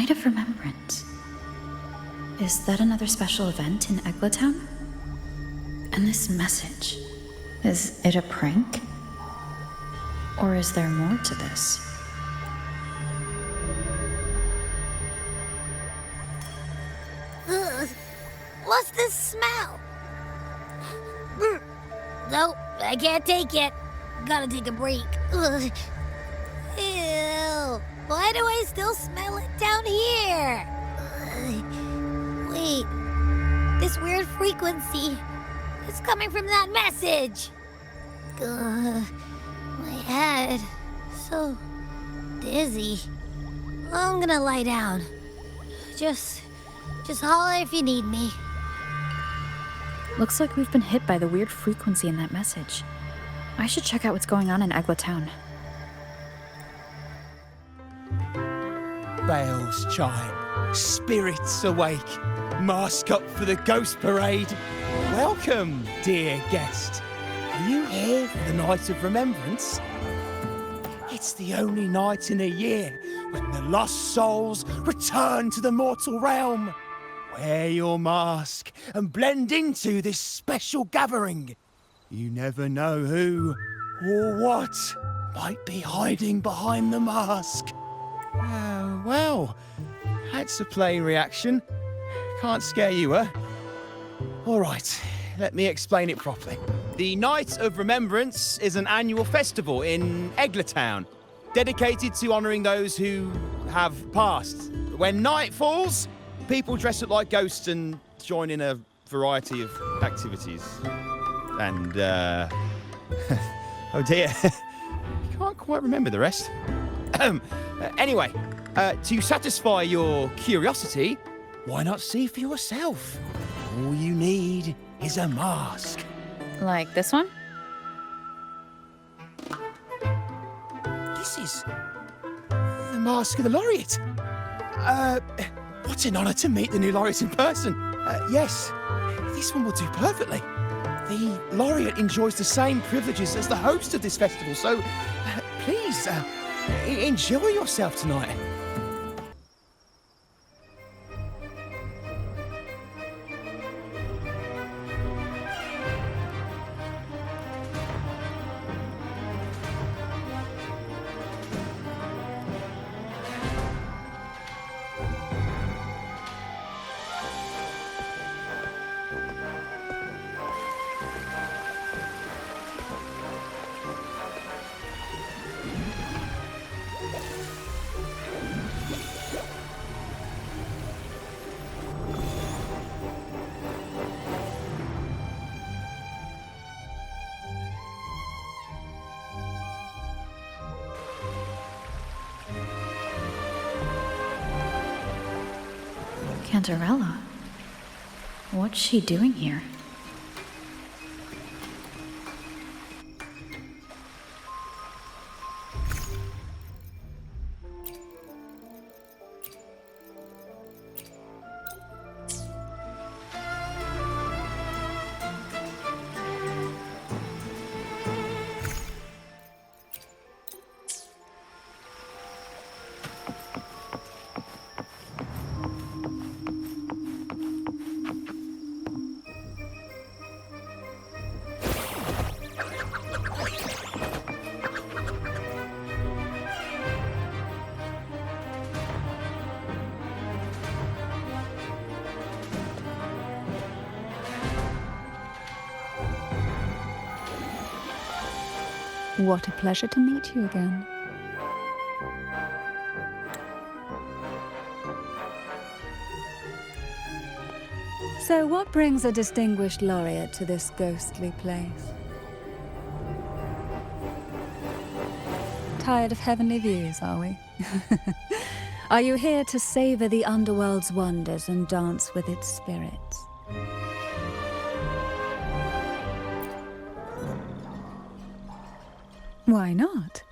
Night of Remembrance. Is that another special event in Eglatown? And this message, is it a prank? Or is there more to this? Ugh. What's this smell? Nope, I can't take it. Gotta take a break. Ugh. Ew. Why do I still smell it down here? Ugh. Wait, this weird frequency is coming from that message. Ugh. My head, so dizzy. I'm gonna lie down. Just holler if you need me. Looks like we've been hit by the weird frequency in that message. I should check out what's going on in Eglatown. Bells chime, spirits awake, mask up for the ghost parade. Welcome, dear guest. Are you here for the Night of Remembrance? It's the only night in a year when the lost souls return to the mortal realm. Wear your mask and blend into this special gathering. You never know who or what might be hiding behind the mask. Well, that's a plain reaction. Can't scare you, huh? All right, let me explain it properly. The Night of Remembrance is an annual festival in Eglatown, dedicated to honouring those who have passed. When night falls, people dress up like ghosts and join in a variety of activities. And, oh dear, can't quite remember the rest. Anyway, to satisfy your curiosity, why not see for yourself? All you need is a mask. Like this one? This is the mask of the laureate. What an honour to meet the new laureate in person. Yes, this one will do perfectly. The laureate enjoys the same privileges as the host of this festival, so please enjoy yourself tonight. Cantarella? What's she doing here? What a pleasure to meet you again. So what brings a distinguished laureate to this ghostly place? Tired of heavenly views, are we? Are you here to savor the underworld's wonders and dance with its spirits? Why not?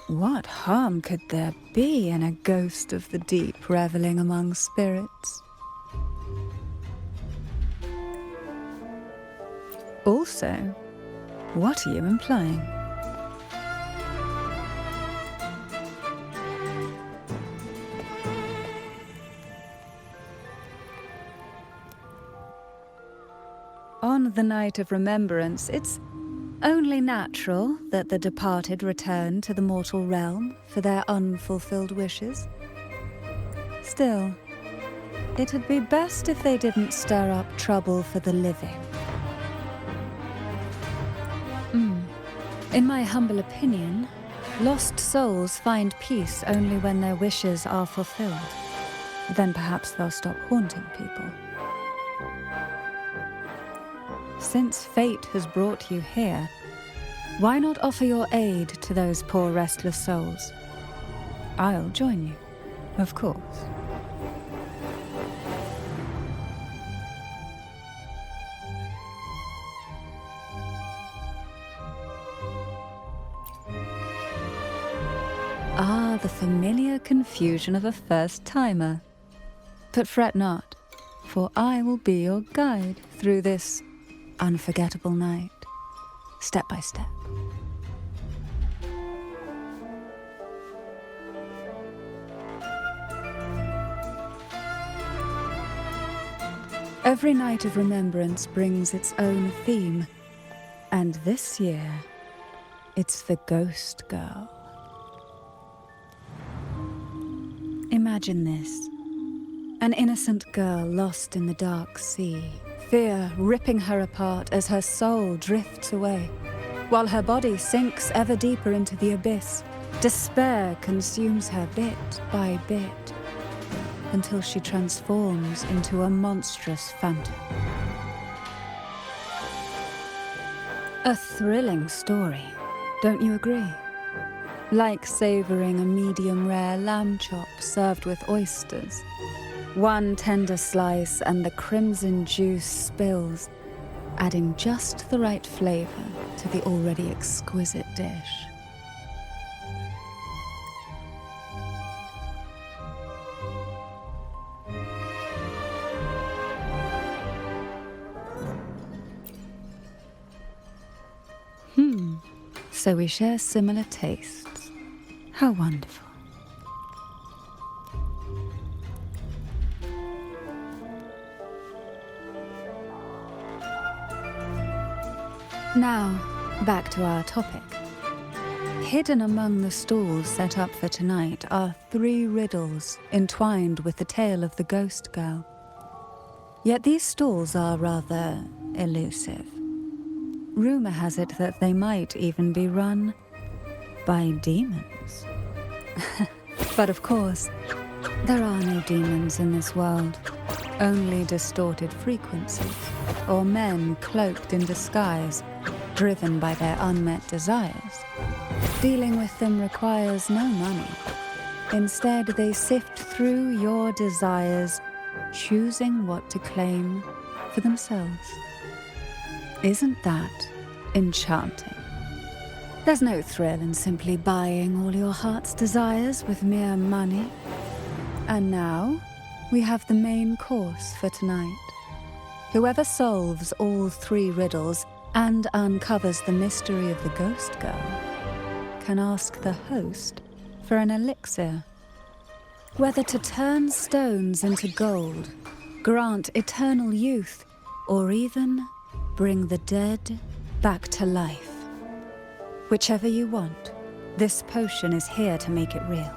What harm could there be in a ghost of the deep reveling among spirits? Also, what are you implying? the Night of Remembrance, it's only natural that the departed return to the mortal realm for their unfulfilled wishes. Still, it'd be best if they didn't stir up trouble for the living. In my humble opinion, lost souls find peace only when their wishes are fulfilled. Then perhaps they'll stop haunting people. Since fate has brought you here, why not offer your aid to those poor restless souls? I'll join you, of course. Ah, the familiar confusion of a first-timer. But fret not, for I will be your guide through this unforgettable night, step by step. Every Night of Remembrance brings its own theme, and this year, it's the Ghost Girl. Imagine this. An innocent girl lost in the dark sea, fear ripping her apart as her soul drifts away, while her body sinks ever deeper into the abyss. Despair consumes her bit by bit, until she transforms into a monstrous phantom. A thrilling story, don't you agree? Like savoring a medium-rare lamb chop served with oysters. One tender slice and the crimson juice spills, adding just the right flavor to the already exquisite dish. So we share similar tastes. How wonderful. Now, back to our topic. Hidden among the stalls set up for tonight are 3 riddles entwined with the tale of the Ghost Girl. Yet these stalls are rather elusive. Rumor has it that they might even be run by demons. But of course, there are no demons in this world, only distorted frequencies, or men cloaked in disguise, driven by their unmet desires. Dealing with them requires no money. Instead, they sift through your desires, choosing what to claim for themselves. Isn't that enchanting? There's no thrill in simply buying all your heart's desires with mere money. And now, we have the main course for tonight. Whoever solves all 3 riddles and uncovers the mystery of the Ghost Girl can ask the host for an elixir. Whether to turn stones into gold, grant eternal youth, or even bring the dead back to life. Whichever you want, this potion is here to make it real.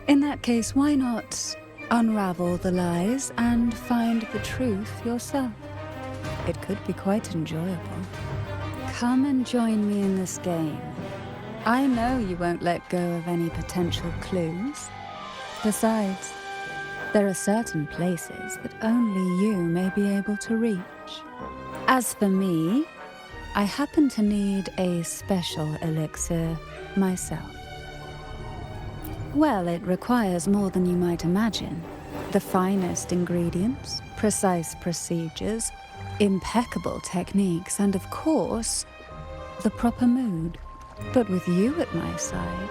In that case, why not unravel the lies and find the truth yourself? It could be quite enjoyable. Come and join me in this game. I know you won't let go of any potential clues. Besides, there are certain places that only you may be able to reach. As for me, I happen to need a special elixir myself. Well, it requires more than you might imagine. The finest ingredients, precise procedures, impeccable techniques, and of course, the proper mood. But with you at my side,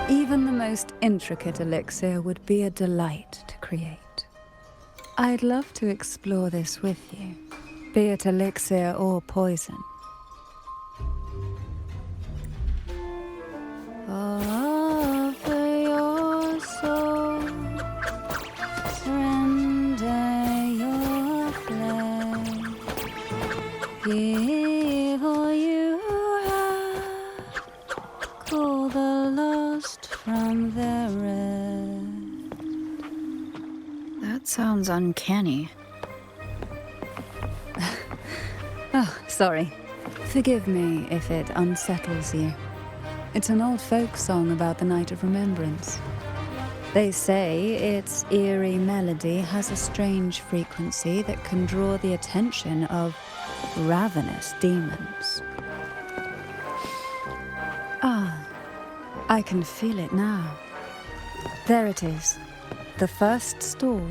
even the most intricate elixir would be a delight to create. I'd love to explore this with you, be it elixir or poison. Offer your soul, surrender your flesh, give all you have, call the lost from their rest. That sounds uncanny. Oh, sorry. Forgive me if it unsettles you. It's an old folk song about the Night of Remembrance. They say its eerie melody has a strange frequency that can draw the attention of ravenous demons. Ah, I can feel it now. There it is, the first stall.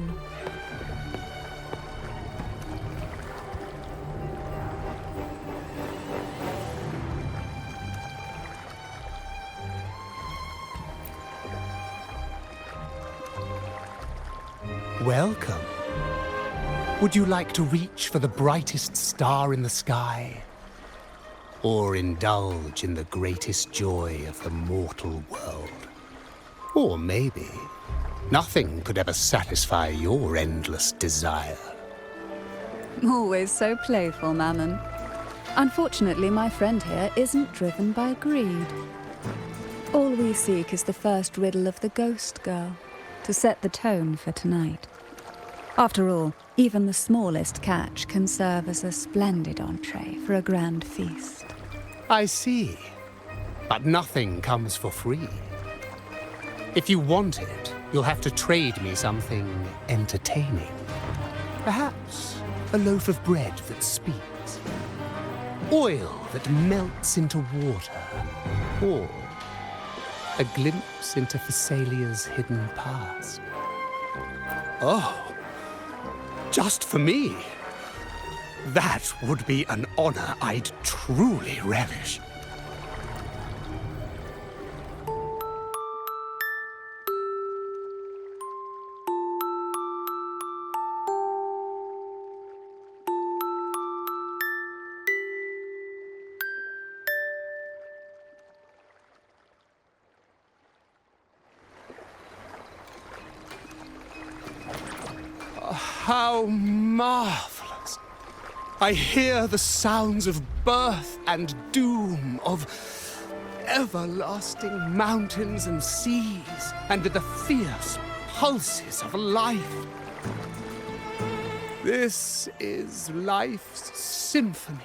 Welcome. Would you like to reach for the brightest star in the sky? Or indulge in the greatest joy of the mortal world? Or maybe nothing could ever satisfy your endless desire. Always so playful, Mammon. Unfortunately, my friend here isn't driven by greed. All we seek is the first riddle of the ghost girl, to set the tone for tonight. After all, even the smallest catch can serve as a splendid entree for a grand feast. I see. But nothing comes for free. If you want it, you'll have to trade me something entertaining. Perhaps a loaf of bread that speaks. Oil that melts into water. Or a glimpse into Thessalia's hidden past. Oh, just for me? That would be an honor I'd truly relish. How marvelous! I hear the sounds of birth and doom, of everlasting mountains and seas, and the fierce pulses of life. This is life's symphony,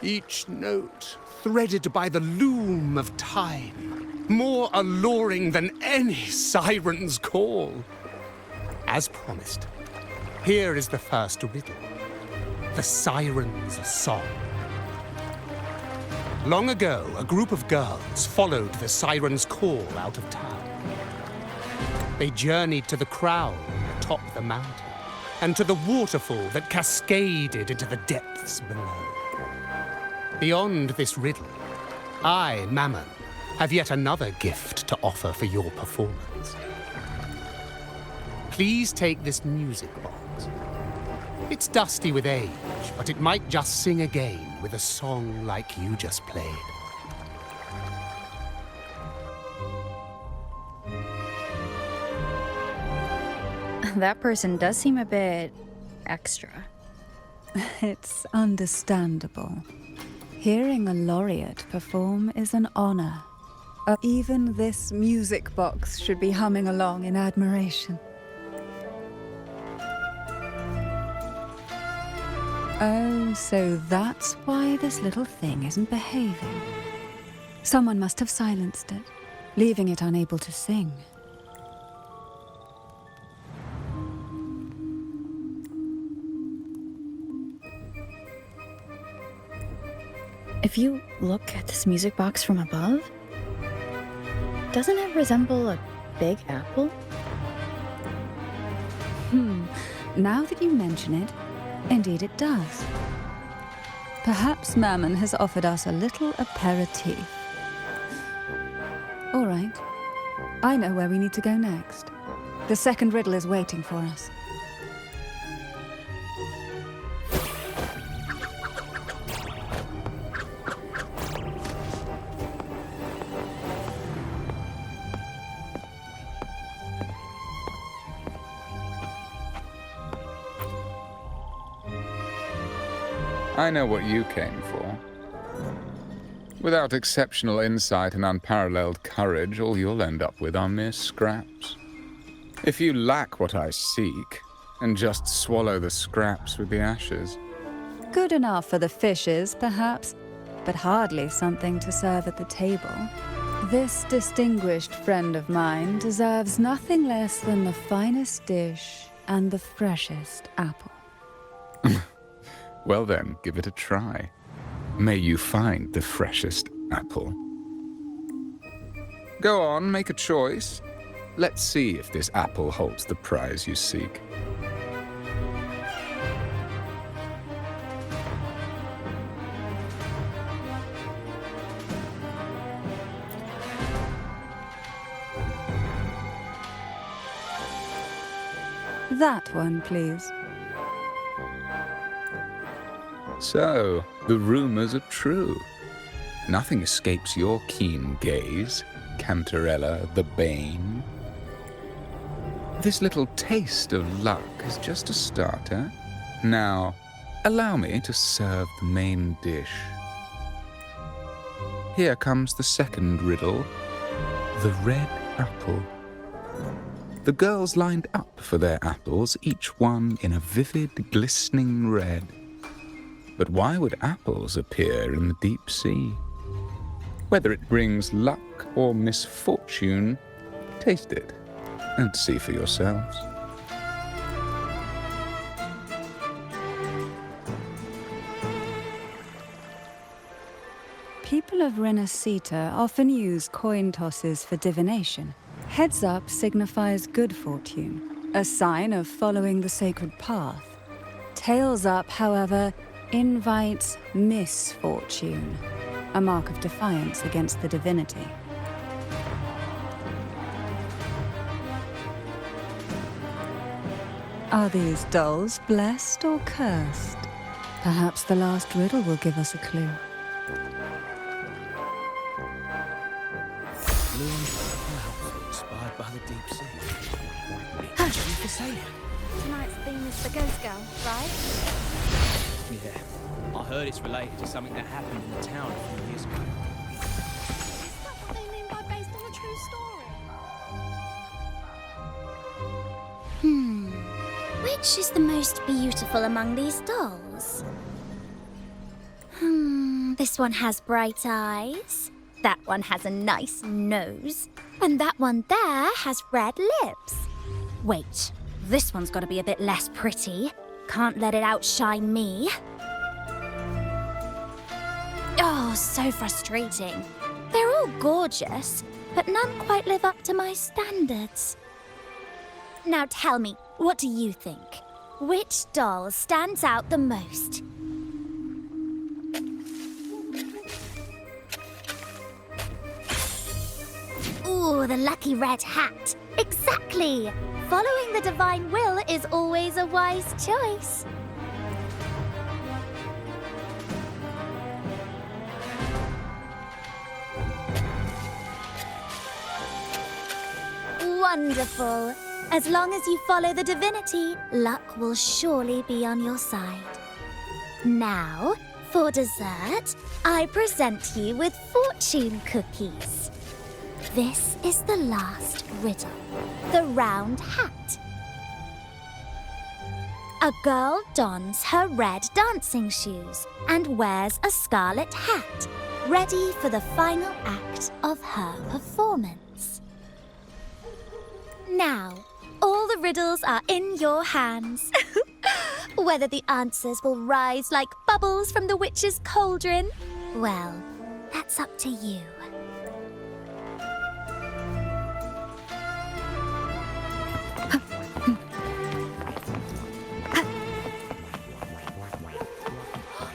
each note threaded by the loom of time, more alluring than any siren's call. As promised, here is the first riddle, the siren's song. Long ago, a group of girls followed the siren's call out of town. They journeyed to the crown atop the mountain, and to the waterfall that cascaded into the depths below. Beyond this riddle, I, Mammon, have yet another gift to offer for your performance. Please take this music box. It's dusty with age, but it might just sing again with a song like you just played. That person does seem a bit extra. It's understandable. Hearing a laureate perform is an honor. Even this music box should be humming along in admiration. Oh, so that's why this little thing isn't behaving. Someone must have silenced it, leaving it unable to sing. If you look at this music box from above, doesn't it resemble a big apple? Now that you mention it, indeed it does. Perhaps Mammon has offered us a little aperitif. All right. I know where we need to go next. The second riddle is waiting for us. I know what you came for. Without exceptional insight and unparalleled courage, all you'll end up with are mere scraps. If you lack what I seek, and just swallow the scraps with the ashes. Good enough for the fishes, perhaps, but hardly something to serve at the table. This distinguished friend of mine deserves nothing less than the finest dish and the freshest apple. Well then, give it a try. May you find the freshest apple. Go on, make a choice. Let's see if this apple holds the prize you seek. That one, please. So, the rumors are true. Nothing escapes your keen gaze, Cantarella the Bane. This little taste of luck is just a starter. Now, allow me to serve the main dish. Here comes the second riddle, the red apple. The girls lined up for their apples, each one in a vivid, glistening red. But why would apples appear in the deep sea? Whether it brings luck or misfortune, taste it and see for yourselves. People of Renacita often use coin tosses for divination. Heads up signifies good fortune, a sign of following the sacred path. Tails up, however, invites misfortune, a mark of defiance against the divinity. Are these dolls blessed or cursed? Perhaps the last riddle will give us a clue. Blue and purple, inspired by the deep sea. Actually, for sale. Tonight's theme is the Ghost Girl, right? Yeah, I heard it's related to something that happened in the town a few years ago. Is that what they mean by based on a true story? Which is the most beautiful among these dolls? This one has bright eyes. That one has a nice nose. And that one there has red lips. Wait, this one's got to be a bit less pretty. Can't let it outshine me. Oh, so frustrating. They're all gorgeous, but none quite live up to my standards. Now tell me, what do you think? Which doll stands out the most? Ooh, the lucky red hat. Exactly! Following the divine will is always a wise choice. Wonderful. As long as you follow the divinity, luck will surely be on your side. Now, for dessert, I present you with fortune cookies. This is the last riddle, the round hat. A girl dons her red dancing shoes and wears a scarlet hat, ready for the final act of her performance. Now, all the riddles are in your hands. Whether the answers will rise like bubbles from the witch's cauldron, well, that's up to you.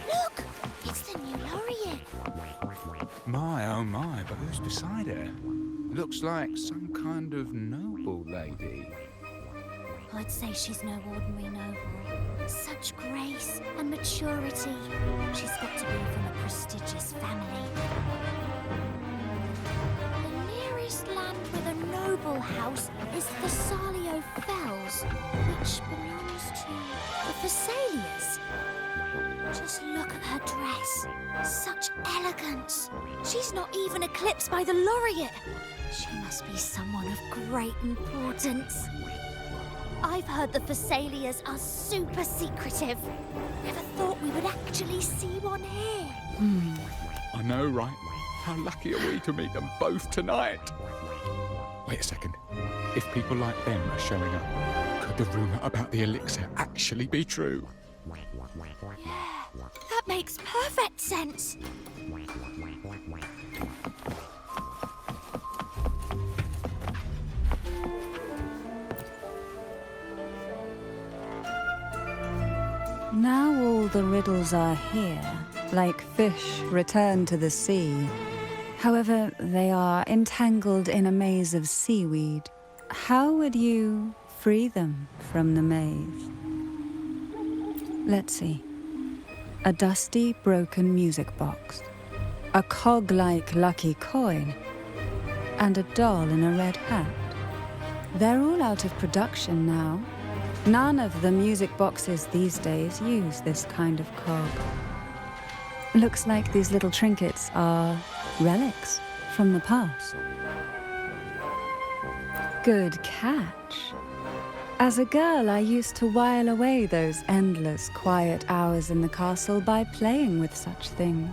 Look, it's the new laureate. My, oh my, but who's beside her? Looks like some kind of noble lady. I'd say she's no ordinary noble. Such grace and maturity. She's got to be from a prestigious family. The nearest land with a noble house is the Salio Fells, which belongs to the Thessalias. Just look at dress. Such elegance. She's not even eclipsed by the laureate. She must be someone of great importance. I've heard the Thessalias are super secretive. Never thought we would actually see one here. I know, right? How lucky are we to meet them both tonight? Wait a second. If people like them are showing up, could the rumour about the elixir actually be true? Yeah, that makes perfect sense. Now all the riddles are here, like fish returned to the sea. However, they are entangled in a maze of seaweed. How would you free them from the maze? Let's see. A dusty, broken music box, a cog-like lucky coin, and a doll in a red hat. They're all out of production now. None of the music boxes these days use this kind of cog. Looks like these little trinkets are relics from the past. Good catch. As a girl, I used to while away those endless, quiet hours in the castle by playing with such things.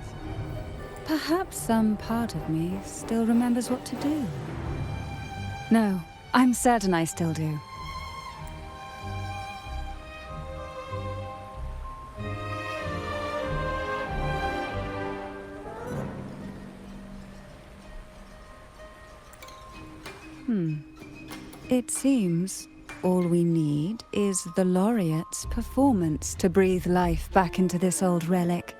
Perhaps some part of me still remembers what to do. No, I'm certain I still do. It seems all we need is the laureate's performance to breathe life back into this old relic.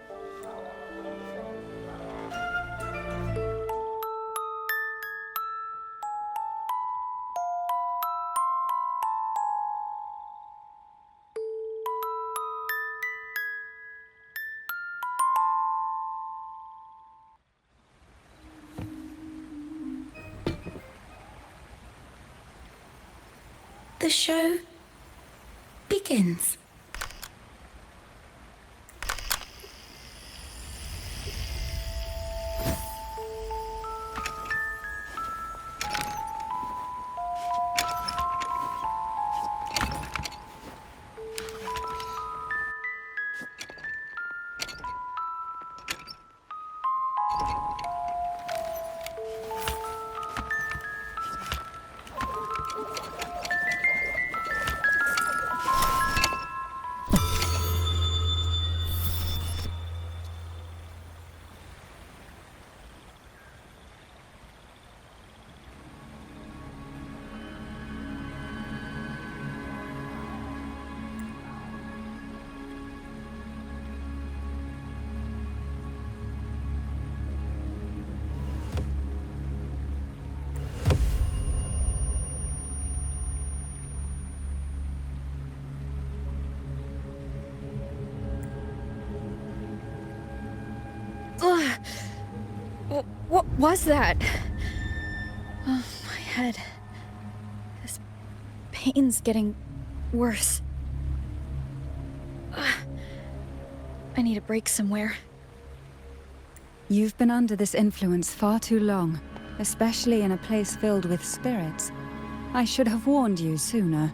The show begins. What was that? Oh, my head. This pain's getting worse. I need a break somewhere. You've been under this influence far too long, especially in a place filled with spirits. I should have warned you sooner.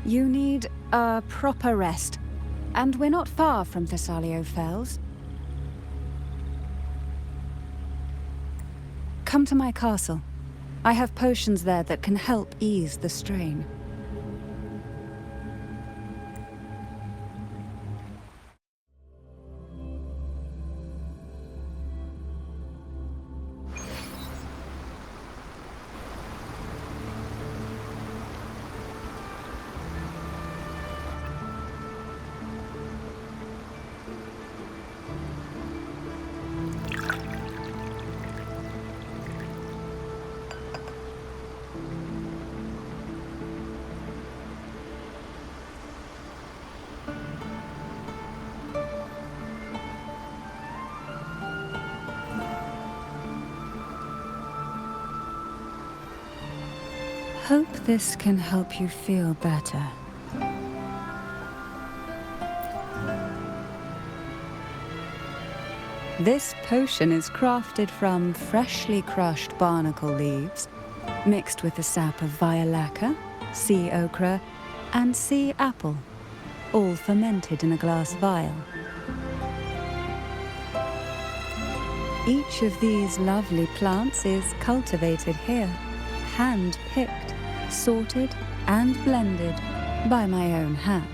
You need a proper rest, and we're not far from Thessalio Fells. Come to my castle. I have potions there that can help ease the strain. Hope this can help you feel better. This potion is crafted from freshly crushed barnacle leaves, mixed with the sap of violaca, sea ochre, and sea apple, all fermented in a glass vial. Each of these lovely plants is cultivated here, hand-picked, sorted, and blended by my own hands.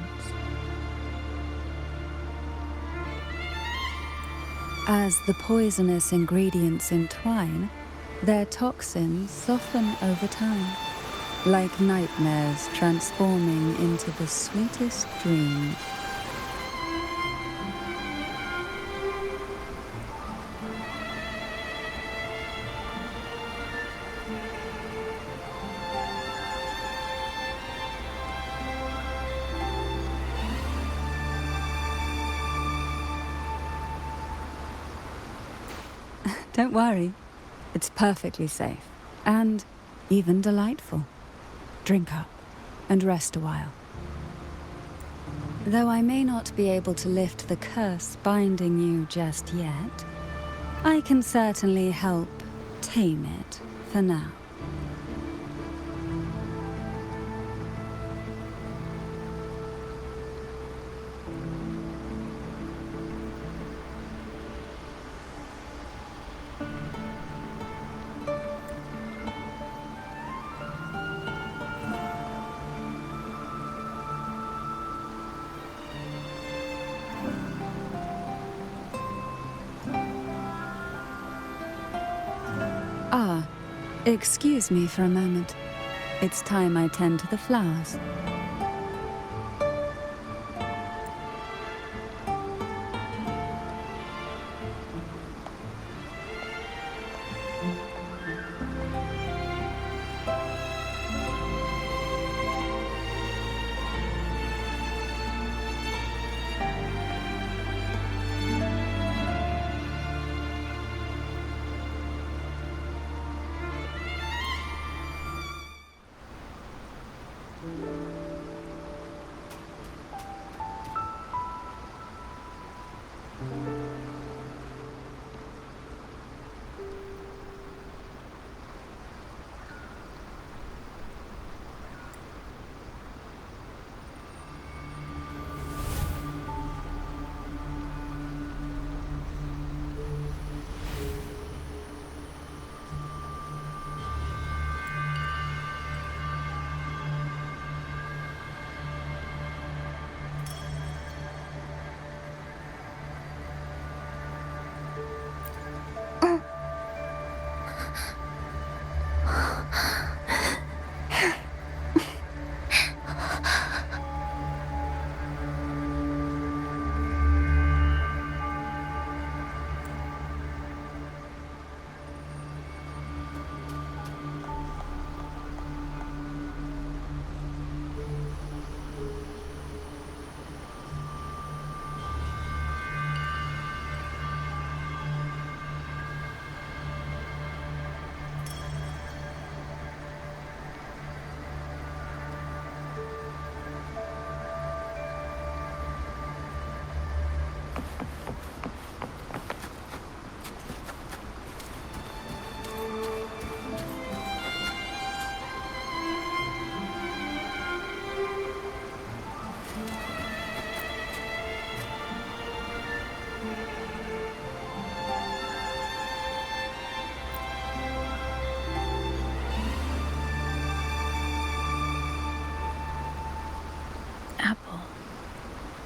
As the poisonous ingredients entwine, their toxins soften over time, like nightmares transforming into the sweetest dreams. Don't worry, it's perfectly safe and even delightful. Drink up and rest a while. Though I may not be able to lift the curse binding you just yet, I can certainly help tame it for now. Ah, excuse me for a moment. It's time I tend to the flowers.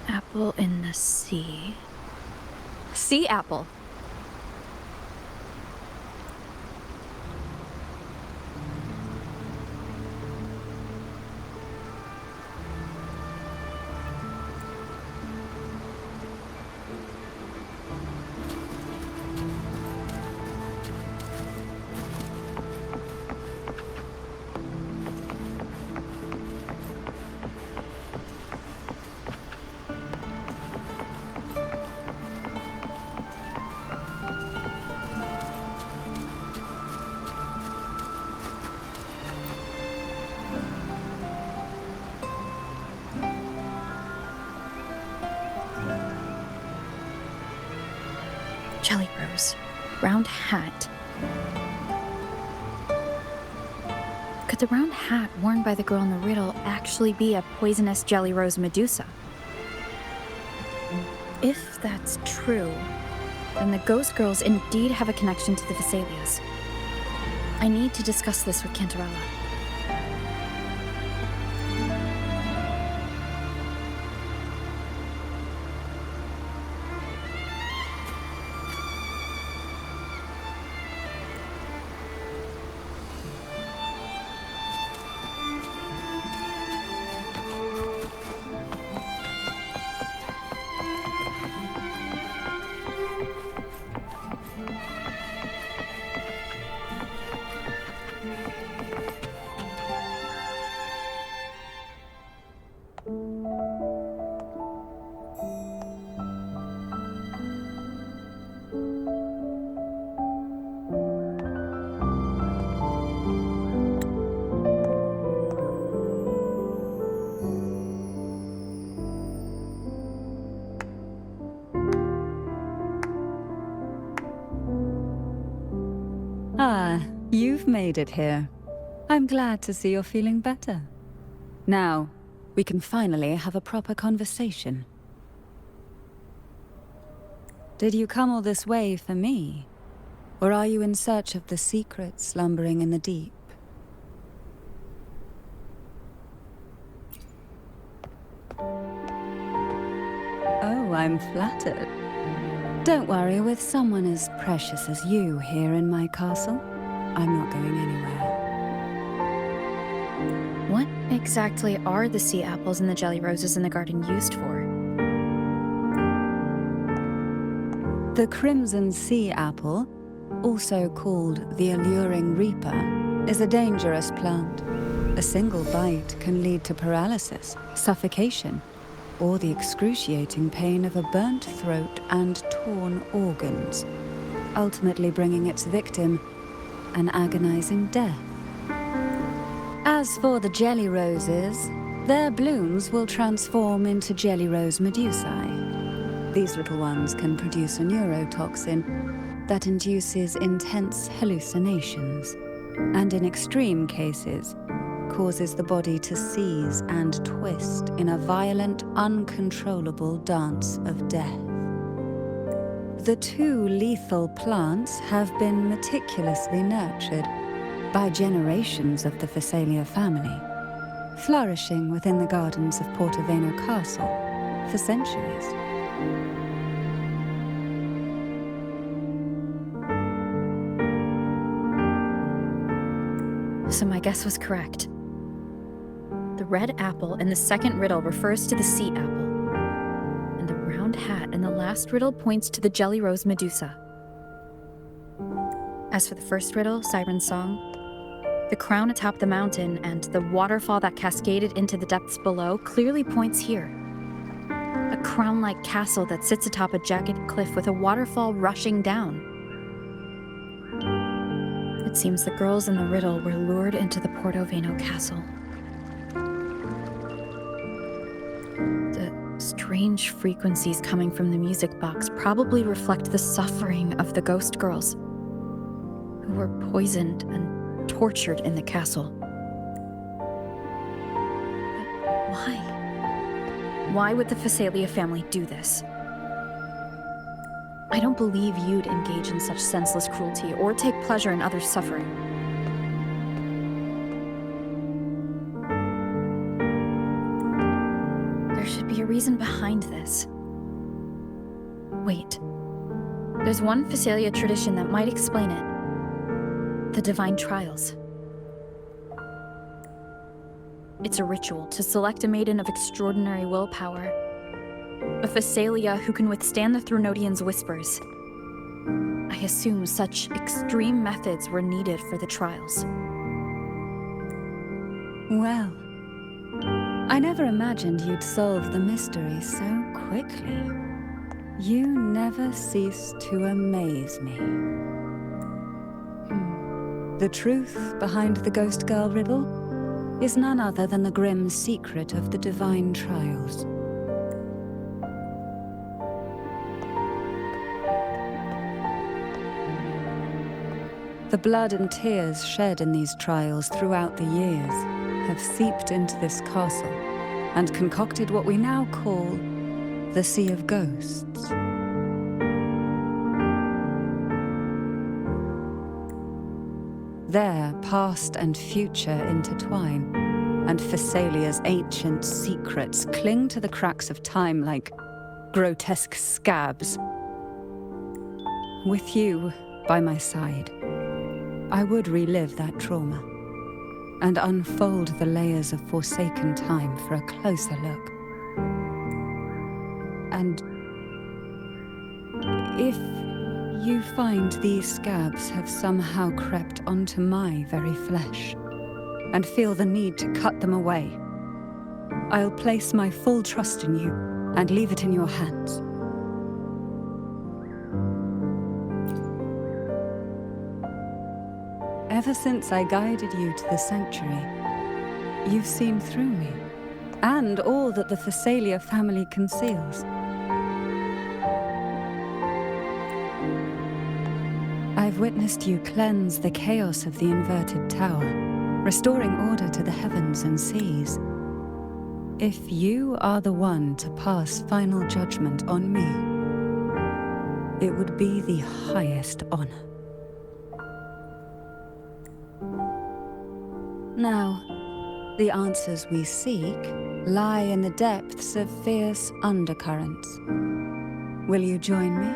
Apple in the sea. Sea apple. Jelly Rose. Round hat. Could the round hat worn by the girl in the riddle actually be a poisonous Jelly Rose Medusa? If that's true, then the ghost girls indeed have a connection to the Vesalias. I need to discuss this with Cantarella. Ah, you've made it here. I'm glad to see you're feeling better. Now, we can finally have a proper conversation. Did you come all this way for me? Or are you in search of the secret slumbering in the deep? Oh, I'm flattered. Don't worry, with someone as precious as you here in my castle, I'm not going anywhere. What exactly are the sea apples and the jelly roses in the garden used for? The crimson sea apple, also called the alluring reaper, is a dangerous plant. A single bite can lead to paralysis, suffocation, or the excruciating pain of a burnt throat and torn organs, ultimately bringing its victim an agonizing death. As for the jelly roses, their blooms will transform into jelly rose medusae. These little ones can produce a neurotoxin that induces intense hallucinations, and in extreme cases, causes the body to seize and twist in a violent, uncontrollable dance of death. The two lethal plants have been meticulously nurtured by generations of the Phasalia family, flourishing within the gardens of Portoveno Castle for centuries. So my guess was correct. The red apple in the second riddle refers to the sea apple, and the round hat in the last riddle points to the jelly rose Medusa. As for the first riddle, Siren's Song, the crown atop the mountain and the waterfall that cascaded into the depths below clearly points here. A crown-like castle that sits atop a jagged cliff with a waterfall rushing down. It seems the girls in the riddle were lured into the Portoveno castle. The strange frequencies coming from the music box probably reflect the suffering of the ghost girls, who were poisoned and tortured in the castle. But why? Why would the Phasalia family do this? I don't believe you'd engage in such senseless cruelty or take pleasure in others' suffering. There should be a reason behind this. Wait. There's one Phasalia tradition that might explain it. The Divine Trials. It's a ritual to select a maiden of extraordinary willpower. A Phasalia who can withstand the Threnodians' whispers. I assume such extreme methods were needed for the trials. Well, I never imagined you'd solve the mystery so quickly. You never cease to amaze me. The truth behind the Ghost Girl riddle is none other than the grim secret of the Divine Trials. The blood and tears shed in these trials throughout the years have seeped into this castle and concocted what we now call the Sea of Ghosts. There, past and future intertwine, and Thessalia's ancient secrets cling to the cracks of time like grotesque scabs. With you by my side, I would relive that trauma and unfold the layers of forsaken time for a closer look. And if you find these scabs have somehow crept onto my very flesh and feel the need to cut them away, I'll place my full trust in you and leave it in your hands. Ever since I guided you to the sanctuary, you've seen through me, and all that the Thessalia family conceals. I've witnessed you cleanse the chaos of the inverted tower, restoring order to the heavens and seas. If you are the one to pass final judgment on me, it would be the highest honor. Now, the answers we seek lie in the depths of fierce undercurrents. Will you join me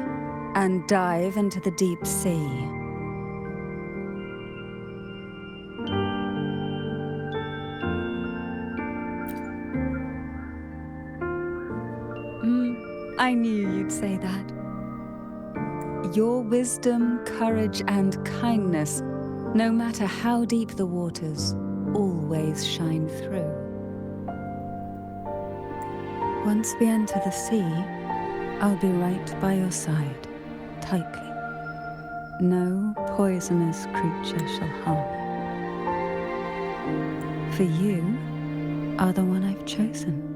and dive into the deep sea? I knew you'd say that. Your wisdom, courage, and kindness, no matter how deep the waters, always shine through. Once we enter the sea, I'll be right by your side, tightly. No poisonous creature shall harm you. For you are the one I've chosen.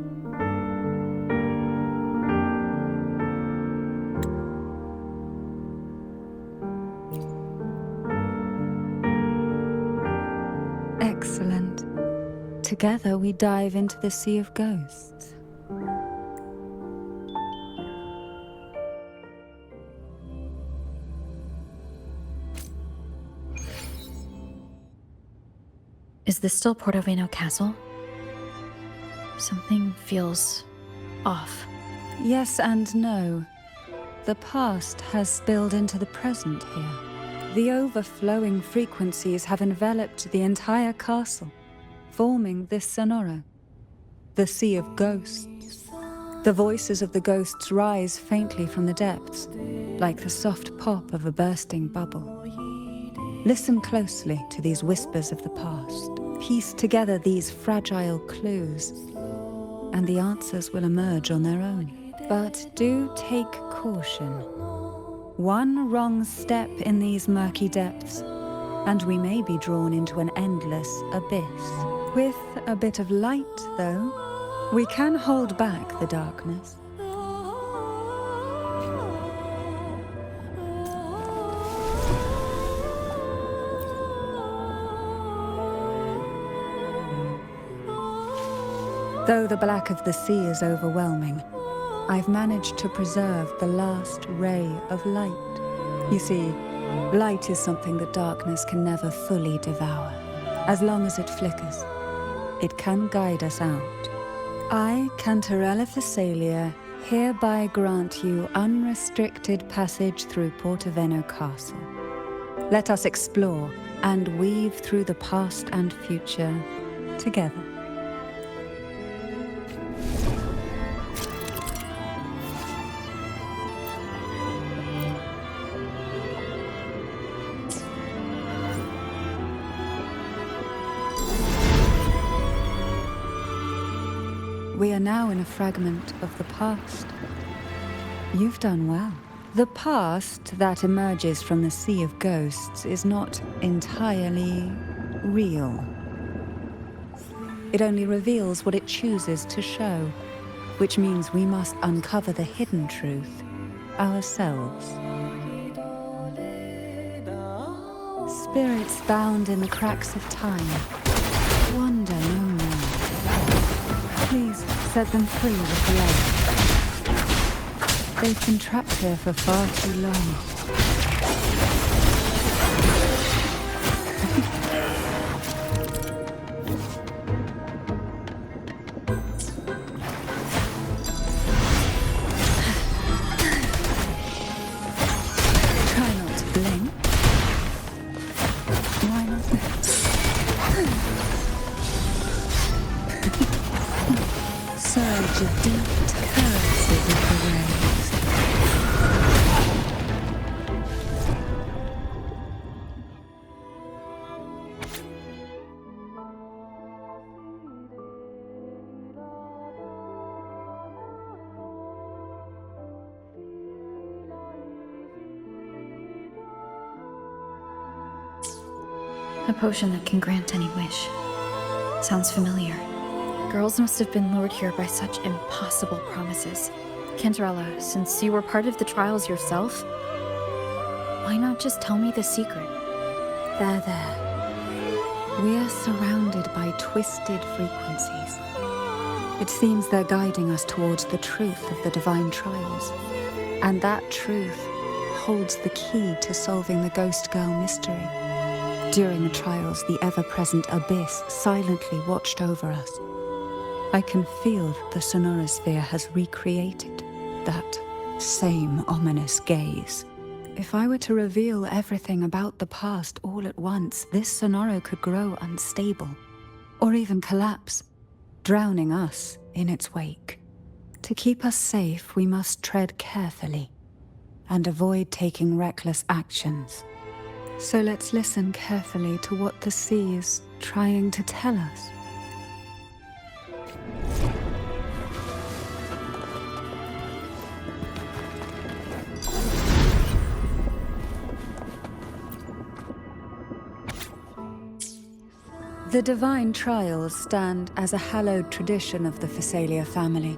Excellent. Together we dive into the Sea of Ghosts. Is this still Portoveno Castle? Something feels off. Yes and no. The past has spilled into the present here. The overflowing frequencies have enveloped the entire castle, forming this sonoro, the Sea of Ghosts. The voices of the ghosts rise faintly from the depths, like the soft pop of a bursting bubble. Listen closely to these whispers of the past. Piece together these fragile clues, and the answers will emerge on their own. But do take caution. One wrong step in these murky depths, and we may be drawn into an endless abyss. With a bit of light, though, we can hold back the darkness. Though the black of the sea is overwhelming, I've managed to preserve the last ray of light. You see, light is something that darkness can never fully devour. As long as it flickers, it can guide us out. I, Cantarella Thessalia, hereby grant you unrestricted passage through Portoveno Castle. Let us explore and weave through the past and future together. We are now in a fragment of the past. You've done well. The past that emerges from the Sea of Ghosts is not entirely real. It only reveals what it chooses to show, which means we must uncover the hidden truth ourselves. Spirits bound in the cracks of time. Wander no more. Please set them free with love. They've been trapped here for far too long. Try not to blink. Why not? Surge of deep curses of the waves. A potion that can grant any wish. Sounds familiar. Girls must have been lured here by such impossible promises. Cantarella, since you were part of the trials yourself, why not just tell me the secret? There. We are surrounded by twisted frequencies. It seems they're guiding us towards the truth of the divine trials. And that truth holds the key to solving the Ghost Girl mystery. During the trials, the ever-present abyss silently watched over us. I can feel that the Sonorosphere has recreated that same ominous gaze. If I were to reveal everything about the past all at once, this Sonoro could grow unstable, or even collapse, drowning us in its wake. To keep us safe, we must tread carefully and avoid taking reckless actions. So let's listen carefully to what the sea is trying to tell us. The divine trials stand as a hallowed tradition of the Phasalia family,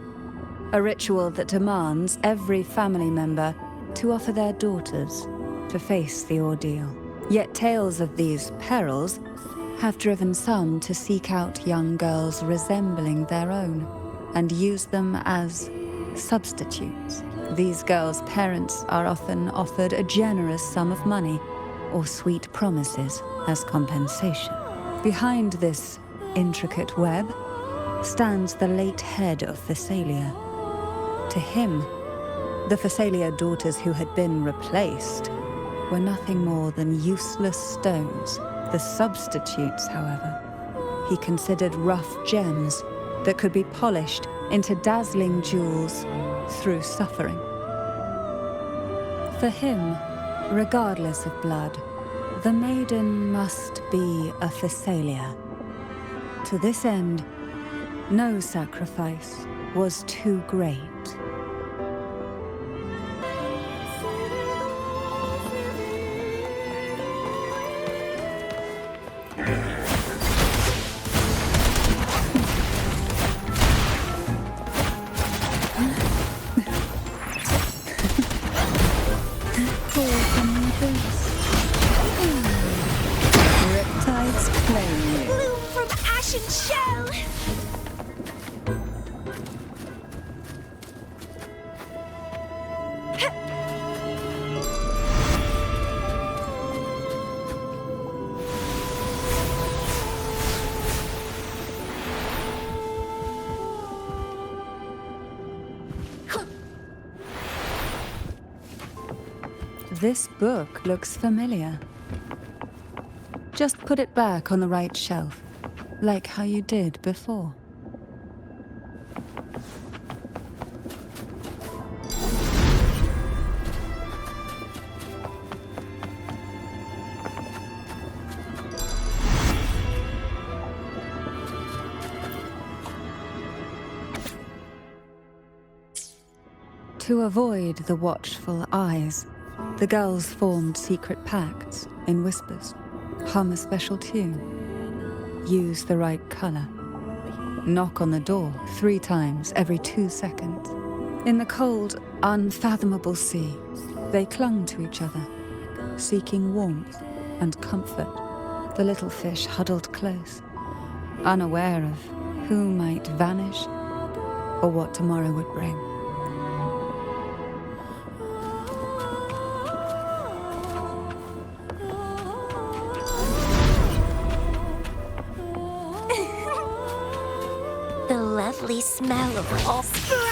a ritual that demands every family member to offer their daughters to face the ordeal. Yet tales of these perils have driven some to seek out young girls resembling their own and use them as substitutes. These girls' parents are often offered a generous sum of money or sweet promises as compensation. Behind this intricate web stands the late head of Phasalia. To him, the Phasalia daughters who had been replaced were nothing more than useless stones. The substitutes, however, he considered rough gems that could be polished into dazzling jewels through suffering. For him, regardless of blood, the maiden must be a Phasalia. To this end, no sacrifice was too great. Riptides claim you. Bloom from ashen shell! This book looks familiar. Just put it back on the right shelf, like how you did before. To avoid the watchful eyes, the girls formed secret pacts in whispers. Hum a special tune. Use the right color. Knock on the door 3 times every 2 seconds. In the cold, unfathomable sea, they clung to each other, seeking warmth and comfort, the little fish huddled close, unaware of who might vanish or what tomorrow would bring. The lovely smell of all sprout.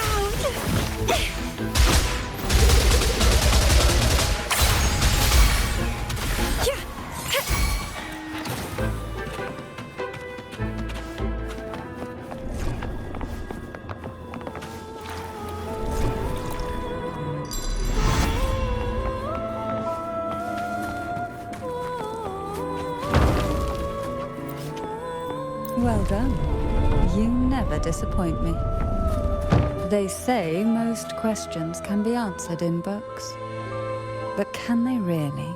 Well done. You never disappoint me. They say most questions can be answered in books. But can they really?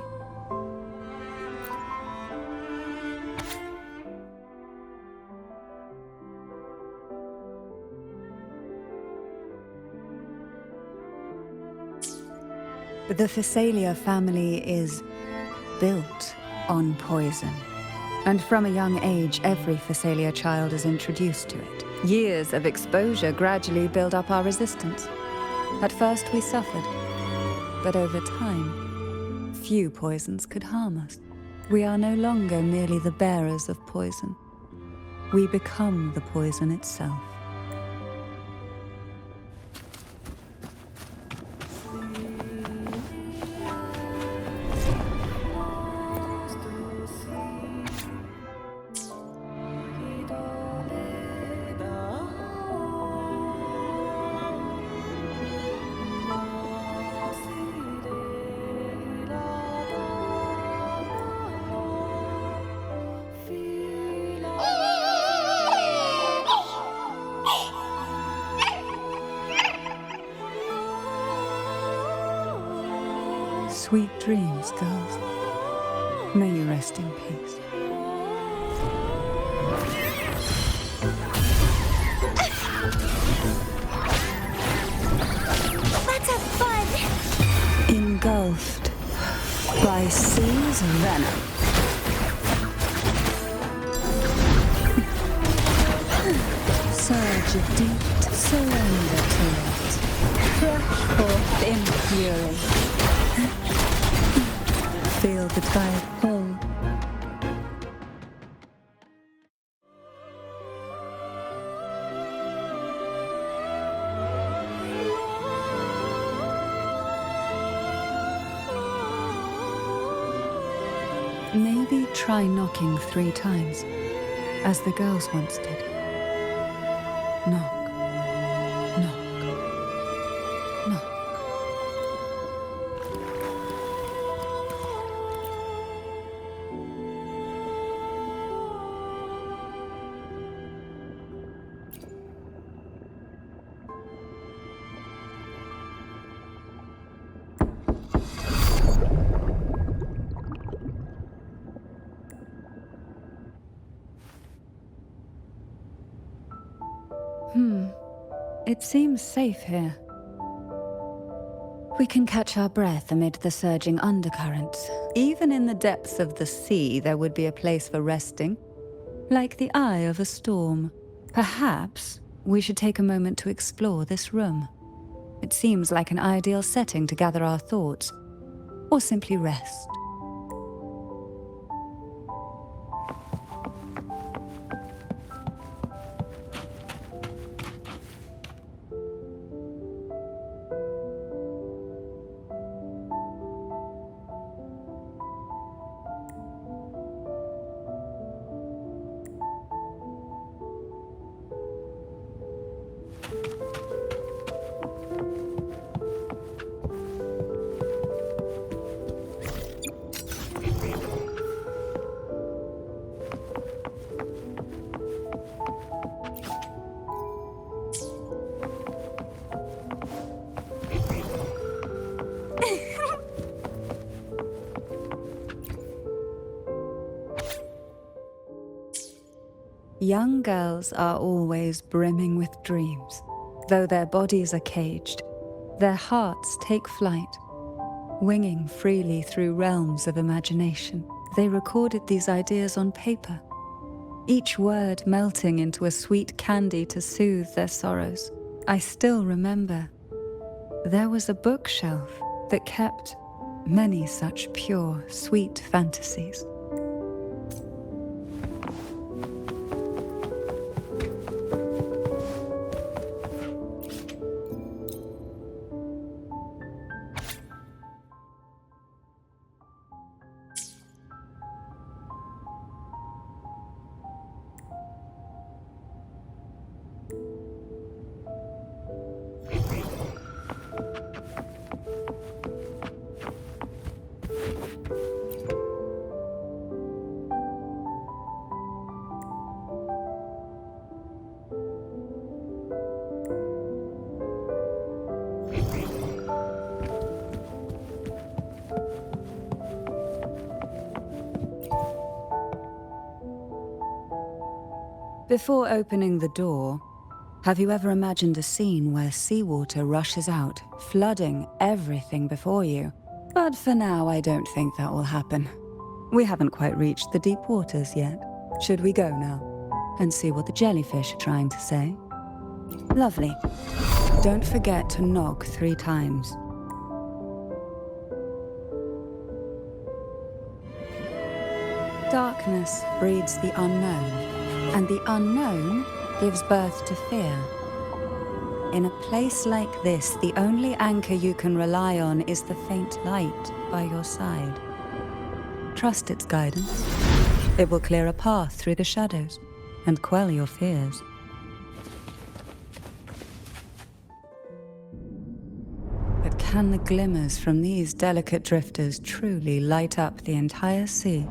The Phasalia family is built on poison. And from a young age, every Phasalia child is introduced to it. Years of exposure gradually build up our resistance. At first we suffered, but over time, few poisons could harm us. We are no longer merely the bearers of poison. We become the poison itself. Sweet dreams, girls. May you rest in peace. Let's have fun! Engulfed by sea's venom. Surge of deep surrender to it. Rush forth in fury. Feel the tide pull. Maybe try knocking 3 times, as the girls once did. Knock, knock, knock. It seems safe here. We can catch our breath amid the surging undercurrents. Even in the depths of the sea, there would be a place for resting, like the eye of a storm. Perhaps we should take a moment to explore this room. It seems like an ideal setting to gather our thoughts, or simply rest. Young girls are always brimming with dreams. Though their bodies are caged, their hearts take flight, winging freely through realms of imagination. they recorded these ideas on paper, each word melting into a sweet candy to soothe their sorrows. I still remember there was a bookshelf that kept many such pure, sweet fantasies. Before opening the door, have you ever imagined a scene where seawater rushes out, flooding everything before you? But for now, I don't think that will happen. We haven't quite reached the deep waters yet. Should we go now and see what the jellyfish are trying to say? Lovely. Don't forget to knock 3 times. Darkness breeds the unknown, and the unknown gives birth to fear. In a place like this, the only anchor you can rely on is the faint light by your side. Trust its guidance. It will clear a path through the shadows and quell your fears. But can the glimmers from these delicate drifters truly light up the entire sea?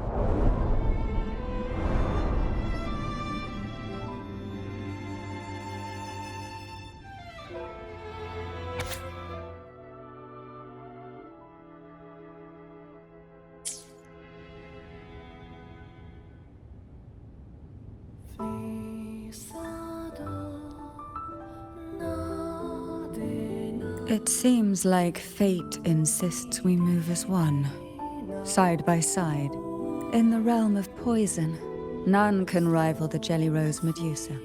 It seems like fate insists we move as one, side by side. In the realm of poison, none can rival the Jelly Rose Medusa.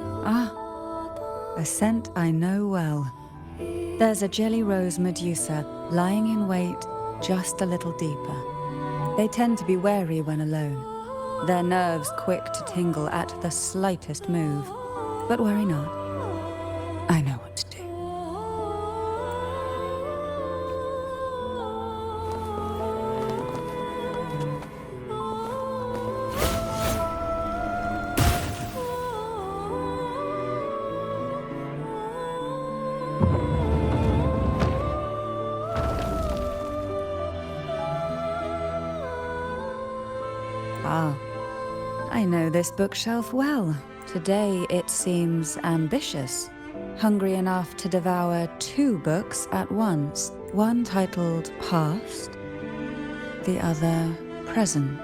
Ah, a scent I know well. There's a Jelly Rose Medusa lying in wait just a little deeper. They tend to be wary when alone, their nerves quick to tingle at the slightest move. But worry not. I know what to do. Ah, I know this bookshelf well. Today it seems ambitious. Hungry enough to devour 2 books at once. One titled Past, the other Present.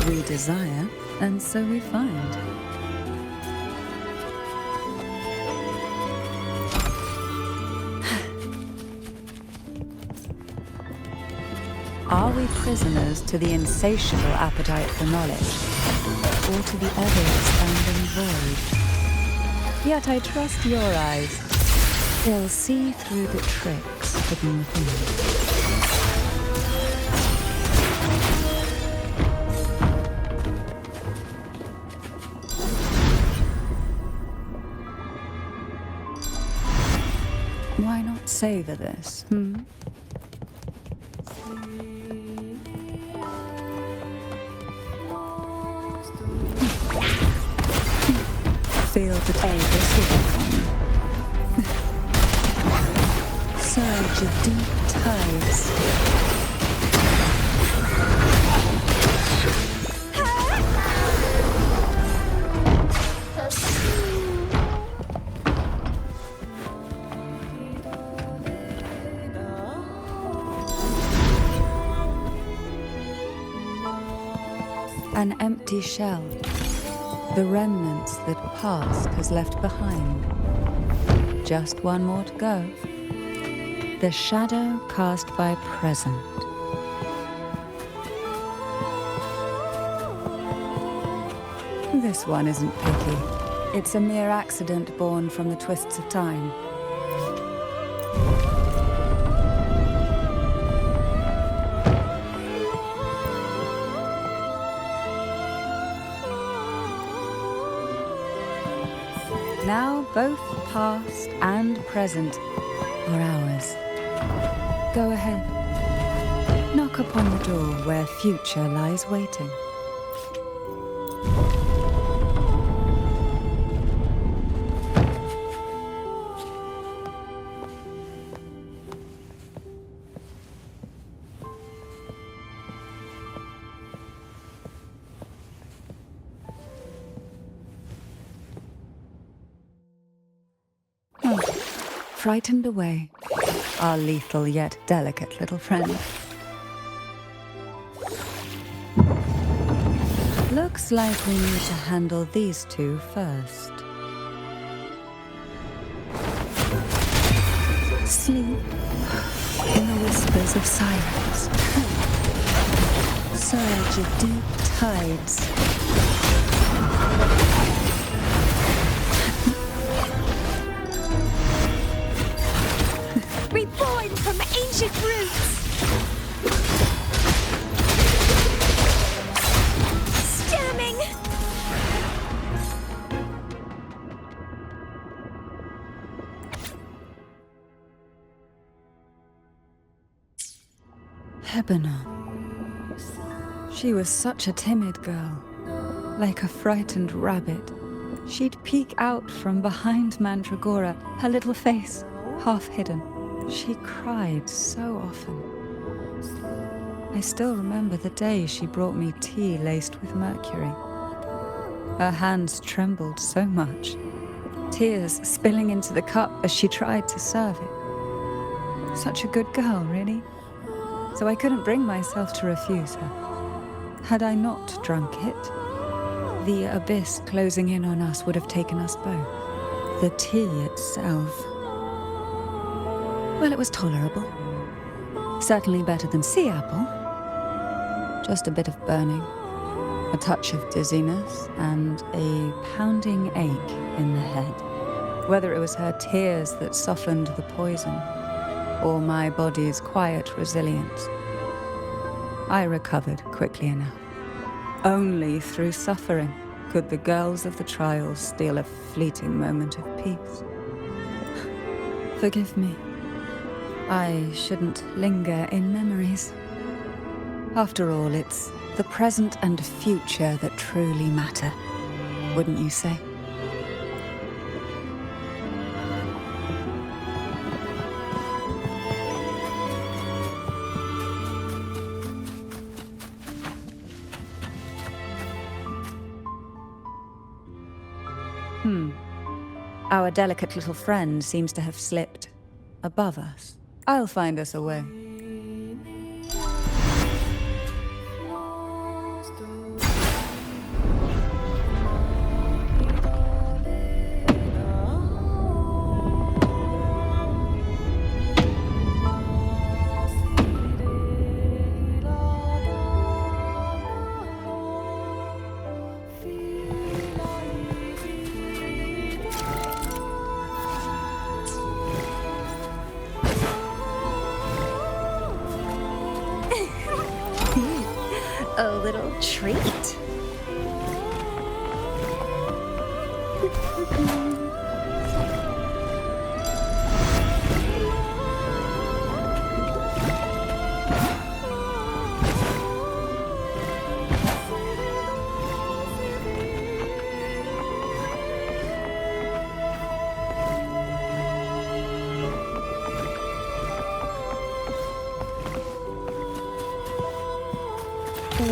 We desire, and so we find. Are we prisoners to the insatiable appetite for knowledge, or to the ever-expanding void? Yet I trust your eyes. They'll see through the tricks hidden within. Why not savor this, Feel the tables hidden. Surge of deep tides. An empty shell. The remnants that past has left behind. Just one more to go. The shadow cast by present. This one isn't picky. It's a mere accident born from the twists of time. Now both past and present are ours. Go ahead. Knock upon the door where future lies waiting. Frightened away, our lethal yet delicate little friend. Looks like we need to handle these two first. Sleep in the whispers of silence. Surge of deep tides. Reborn from ancient roots! Stemming! Hebena. She was such a timid girl. Like a frightened rabbit. She'd peek out from behind Mandragora, her little face half hidden. She cried so often. I still remember the day she brought me tea laced with mercury. Her hands trembled so much, tears spilling into the cup as she tried to serve it. Such a good girl, really. So I couldn't bring myself to refuse her. Had I not drunk it, the abyss closing in on us would have taken us both. The tea itself, well, it was tolerable. Certainly better than sea apple. Just a bit of burning, a touch of dizziness, and a pounding ache in the head. Whether it was her tears that softened the poison, or my body's quiet resilience, I recovered quickly enough. Only through suffering could the girls of the trials steal a fleeting moment of peace. Forgive me. I shouldn't linger in memories. After all, it's the present and future that truly matter, wouldn't you say? Our delicate little friend seems to have slipped above us. I'll find us a way. A little treat.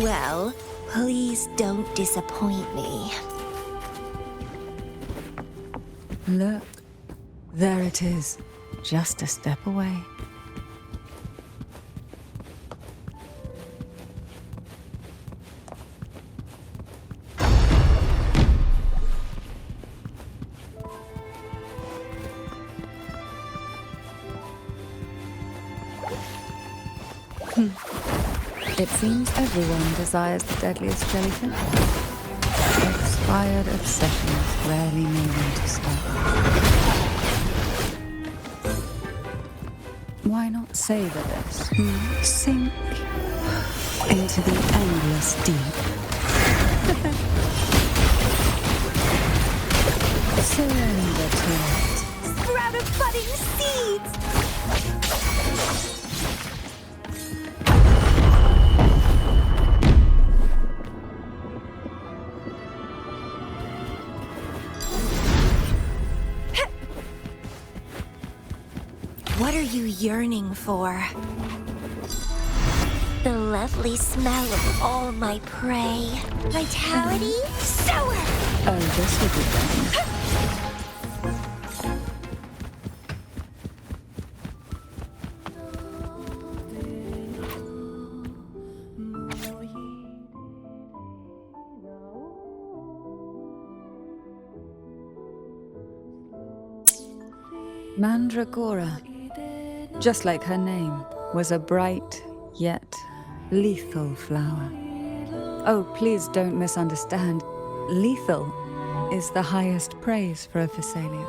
Well, please don't disappoint me. Look, there it is, just a step away. It seems everyone desires the deadliest jellyfish. Expired obsessions rarely know when to stop. Why not savor this? Sink into the endless deep. Surrender to it. Sprout of budding seeds! What are you yearning for? The lovely smell of all my prey. Vitality? Sour! Oh, this will be fun. Mandragora, just like her name, was a bright yet lethal flower. Oh, please don't misunderstand. Lethal is the highest praise for a Phasalia.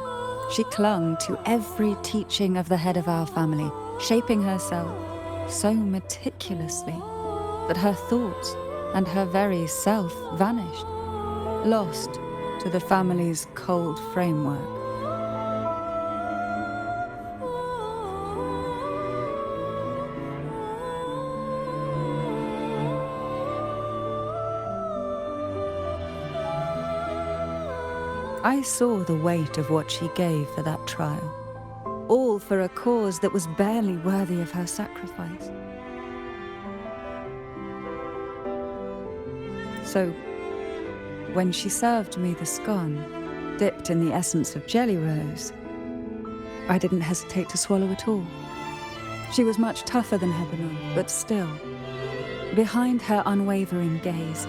She clung to every teaching of the head of our family, shaping herself so meticulously that her thoughts and her very self vanished, lost to the family's cold framework. I saw the weight of what she gave for that trial, all for a cause that was barely worthy of her sacrifice. So, when she served me the scone, dipped in the essence of jelly rose, I didn't hesitate to swallow it all. She was much tougher than Hebenon, but still, behind her unwavering gaze,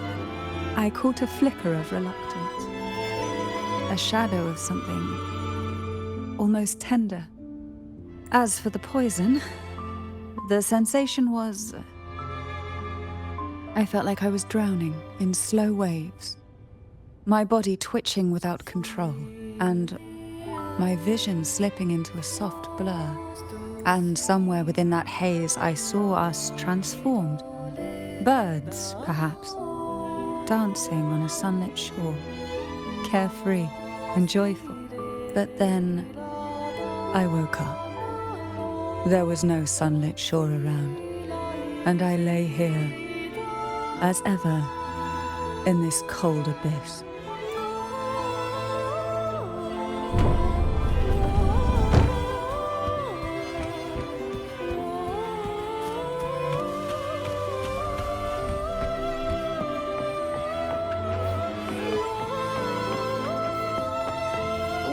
I caught a flicker of reluctance. A shadow of something almost tender. As for the poison, the sensation was... I felt like I was drowning in slow waves, my body twitching without control, and my vision slipping into a soft blur. And somewhere within that haze, I saw us transformed. Birds, perhaps, dancing on a sunlit shore. Carefree and joyful. But then I woke up. There was no sunlit shore around, and I lay here, as ever, in this cold abyss.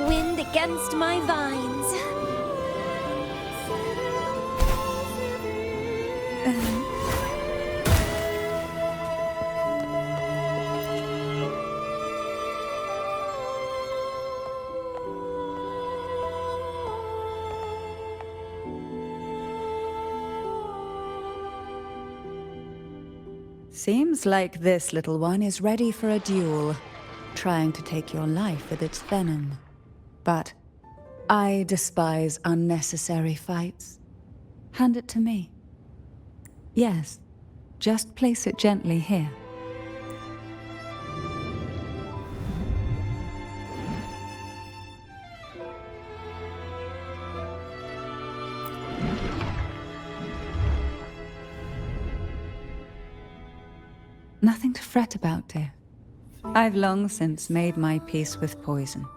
Wind against my vines. Seems like this little one is ready for a duel, trying to take your life with its venom. But I despise unnecessary fights. Hand it to me. Yes, just place it gently here. Nothing to fret about, dear. I've long since made my peace with poison.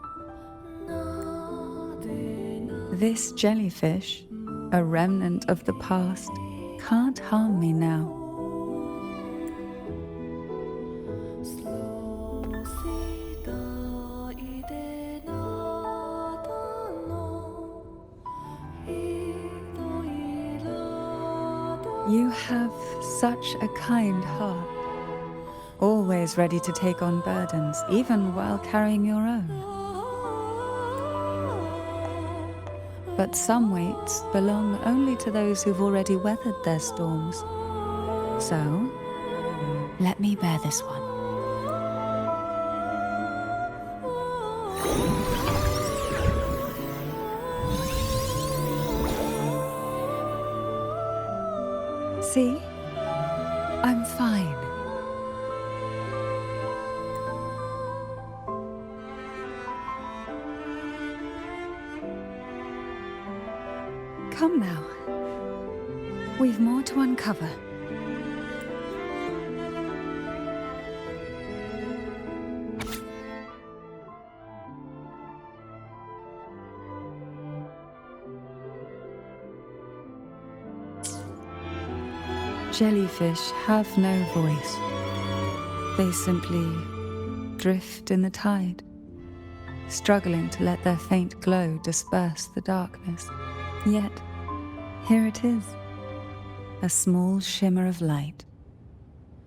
This jellyfish, a remnant of the past, can't harm me now. You have such a kind heart. Always ready to take on burdens, even while carrying your own. But some weights belong only to those who've already weathered their storms. So, let me bear this one. See? I'm fine. Come now. We've more to uncover. Jellyfish have no voice. They simply drift in the tide, struggling to let their faint glow disperse the darkness. Yet, here it is, a small shimmer of light,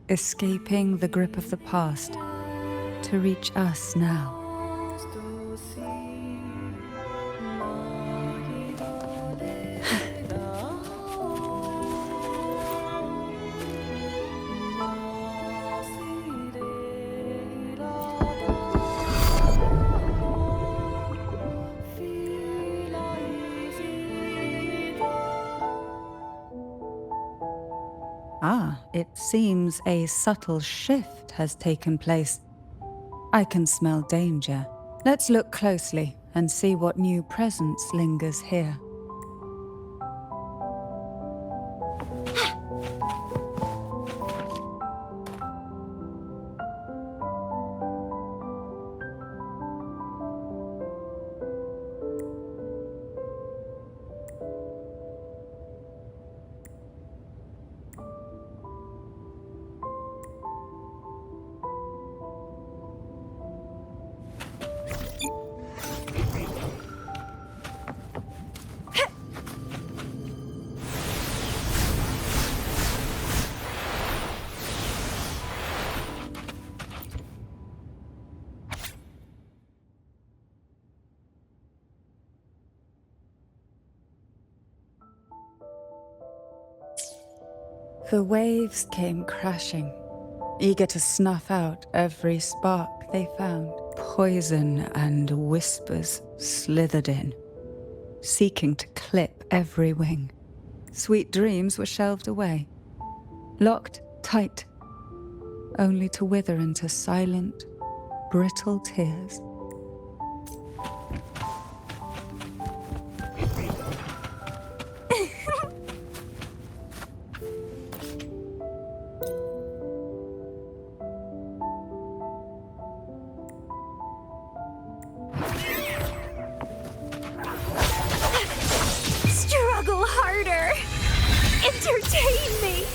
escaping the grip of the past to reach us now. It seems a subtle shift has taken place. I can smell danger. Let's look closely and see what new presence lingers here. The waves came crashing, eager to snuff out every spark they found. Poison and whispers slithered in, seeking to clip every wing. Sweet dreams were shelved away, locked tight, only to wither into silent, brittle tears. Struggle harder! Entertain me!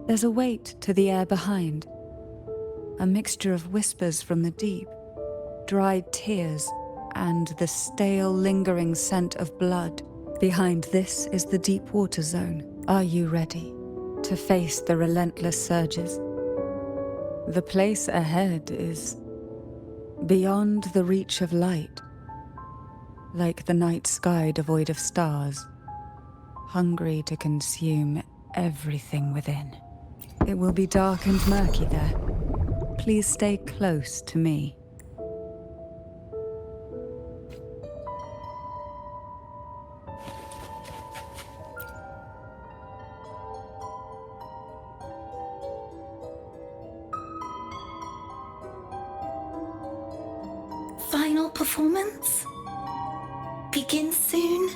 There's a weight to the air behind, a mixture of whispers from the deep, dried tears, and the stale, lingering scent of blood. Behind this is the deep water zone. Are you ready to face the relentless surges? The place ahead is beyond the reach of light, like the night sky devoid of stars, hungry to consume everything within. It will be dark and murky there. Please stay close to me. Final performance? Begin soon?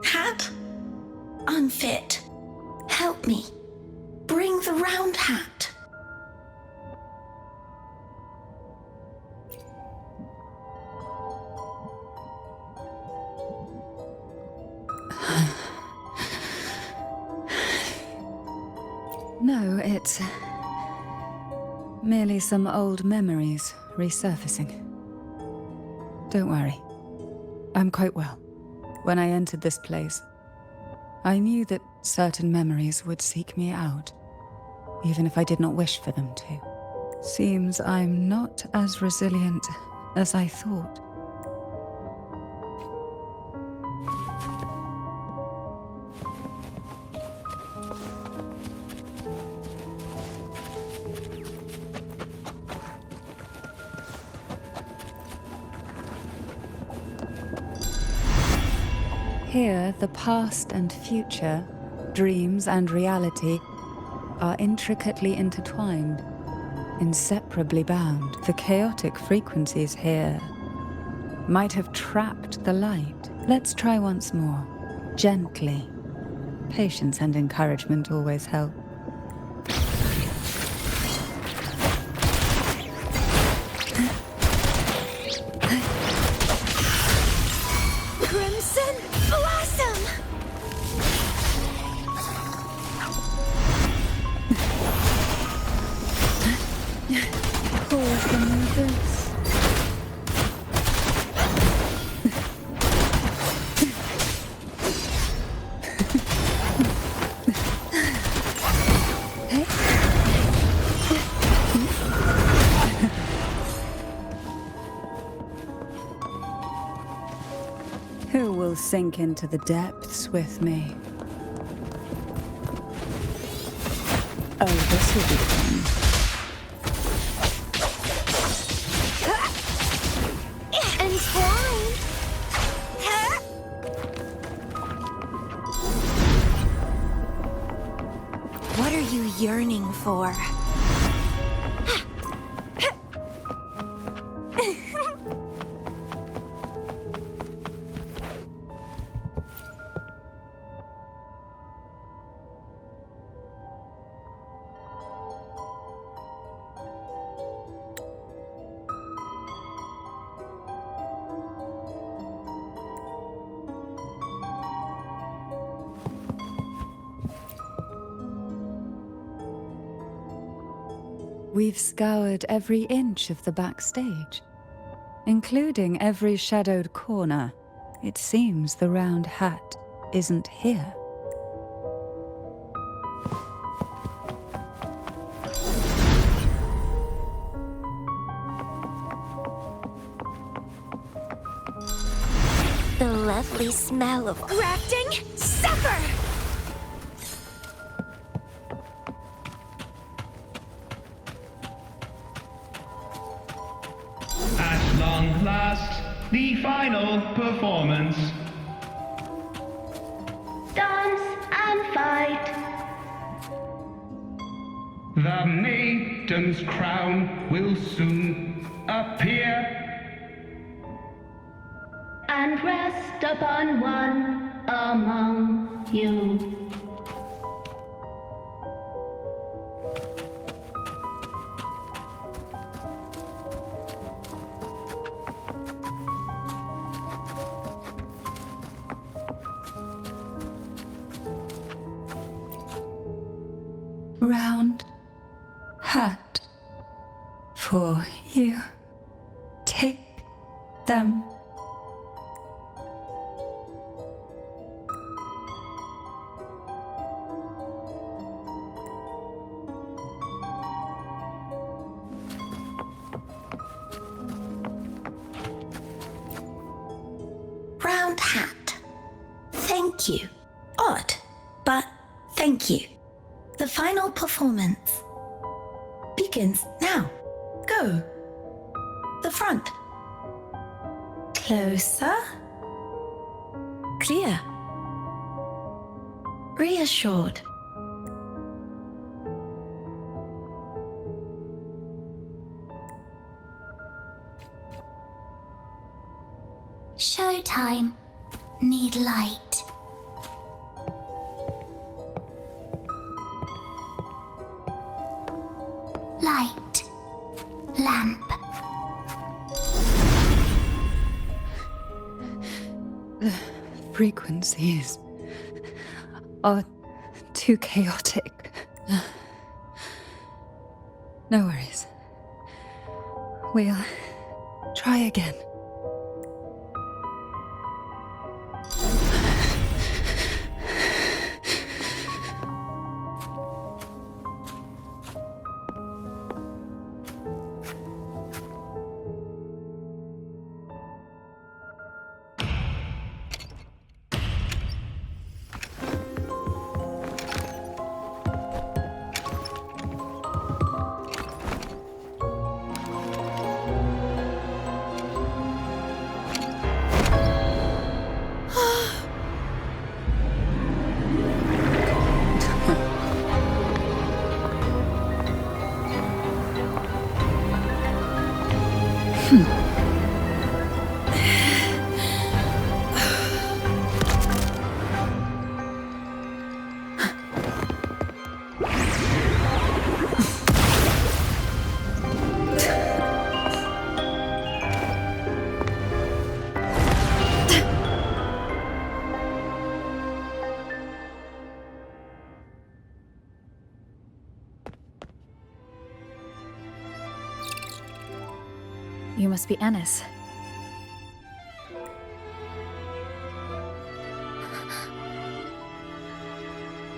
Hat? Unfit. Help me. Bring the round hat. No, it's merely some old memories resurfacing. Don't worry. I'm quite well. When I entered this place, I knew that certain memories would seek me out, even if I did not wish for them to. Seems I'm not as resilient as I thought. Here, the past and future, dreams and reality, are intricately intertwined, inseparably bound. The chaotic frequencies here might have trapped the light. Let's try once more, gently. Patience and encouragement always help. Crimson Blossom! Pause the movers. Who will sink into the depths with me? Oh, this will be fun. Entwined! What are you yearning for? We've scoured every inch of the backstage, including every shadowed corner. It seems the round hat isn't here. The lovely smell of grafting supper! At long last, the final performance. Dance and fight. The maiden's crown will soon appear. And rest upon one among you. Round hat for you. Take them. Round hat. Thank you. Odd, but thank you. The final performance begins now. Go. The front. Closer. Clear. Reassured. Showtime. Need light. Light. Lamp. frequencies are too chaotic. No worries. We'll try again. You must be Ennis.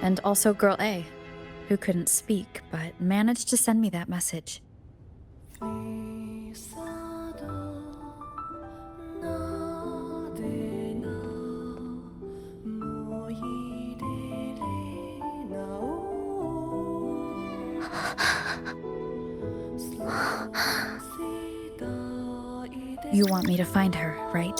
And also Girl A, who couldn't speak, but managed to send me that message. You want me to find her, right?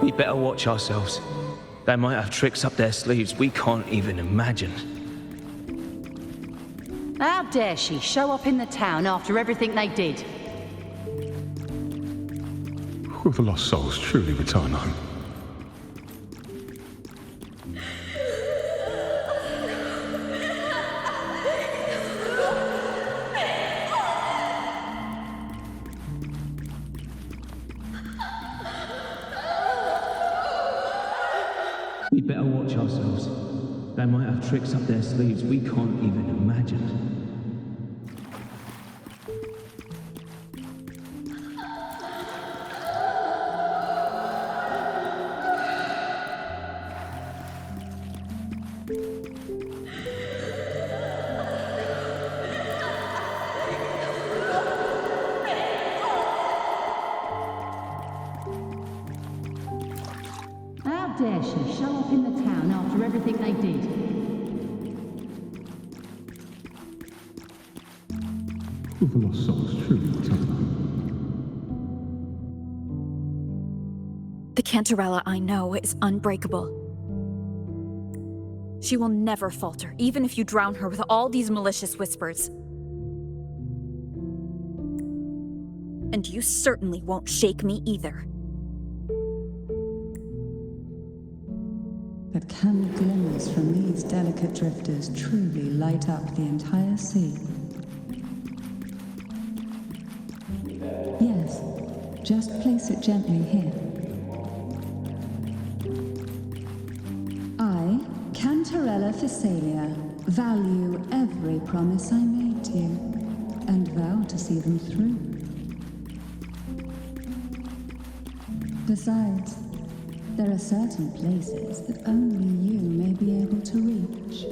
We better watch ourselves. They might have tricks up their sleeves we can't even imagine. How dare she show up in the town after everything they did? Will the lost souls truly return home? We better watch ourselves. They might have tricks up their sleeves we can't even imagine. How dare she show up in the town after everything they did? Will the lost souls truly return home? The Cantarella I know is unbreakable. She will never falter, even if you drown her with all these malicious whispers. And you certainly won't shake me either. But can the glimmers from these delicate drifters truly light up the entire sea? Yes, just place it gently here. I, Cantarella Physalia, value every promise I made to you, and vow to see them through. Besides, there are certain places that only you may be able to reach.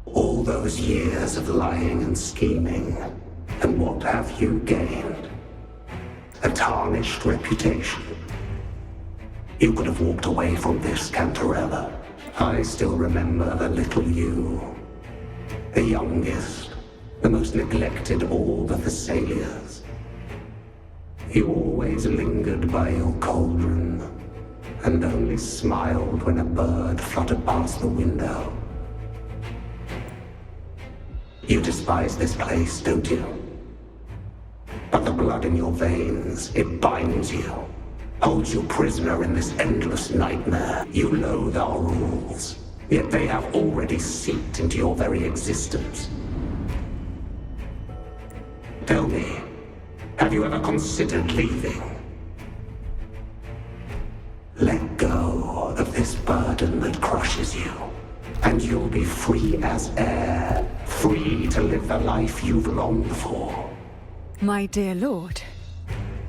All those years of lying and scheming, and what have you gained? A tarnished reputation. You could have walked away from this, Cantarella. I still remember the little you. The youngest, the most neglected of all the Thessalias. You always lingered by your cauldron, and only smiled when a bird fluttered past the window. You despise this place, don't you? But the blood in your veins, it binds you, holds you prisoner in this endless nightmare. You loathe our rules, yet they have already seeped into your very existence. Tell me, have you ever considered leaving? Let go of this burden that crushes you, and you'll be free as air, free to live the life you've longed for. My dear lord,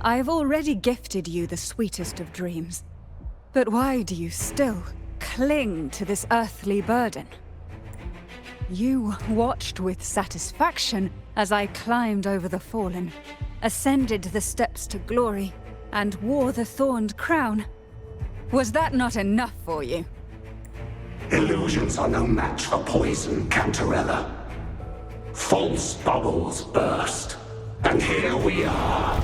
I've already gifted you the sweetest of dreams. But why do you still cling to this earthly burden? You watched with satisfaction as I climbed over the fallen, ascended the steps to glory, and wore the thorned crown. Was that not enough for you? Illusions are no match for poison, Cantarella. False bubbles burst, and here we are.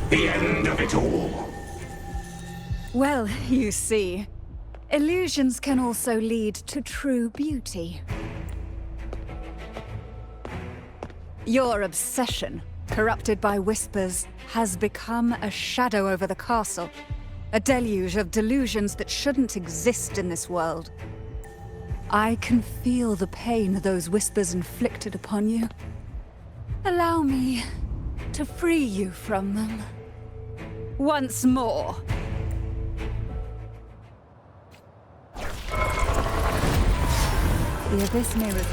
The end of it all. Well, you see, illusions can also lead to true beauty. Your obsession, corrupted by whispers, has become a shadow over the castle. A deluge of delusions that shouldn't exist in this world. I can feel the pain those whispers inflicted upon you. Allow me to free you from them. Once more. The abyss may reveal.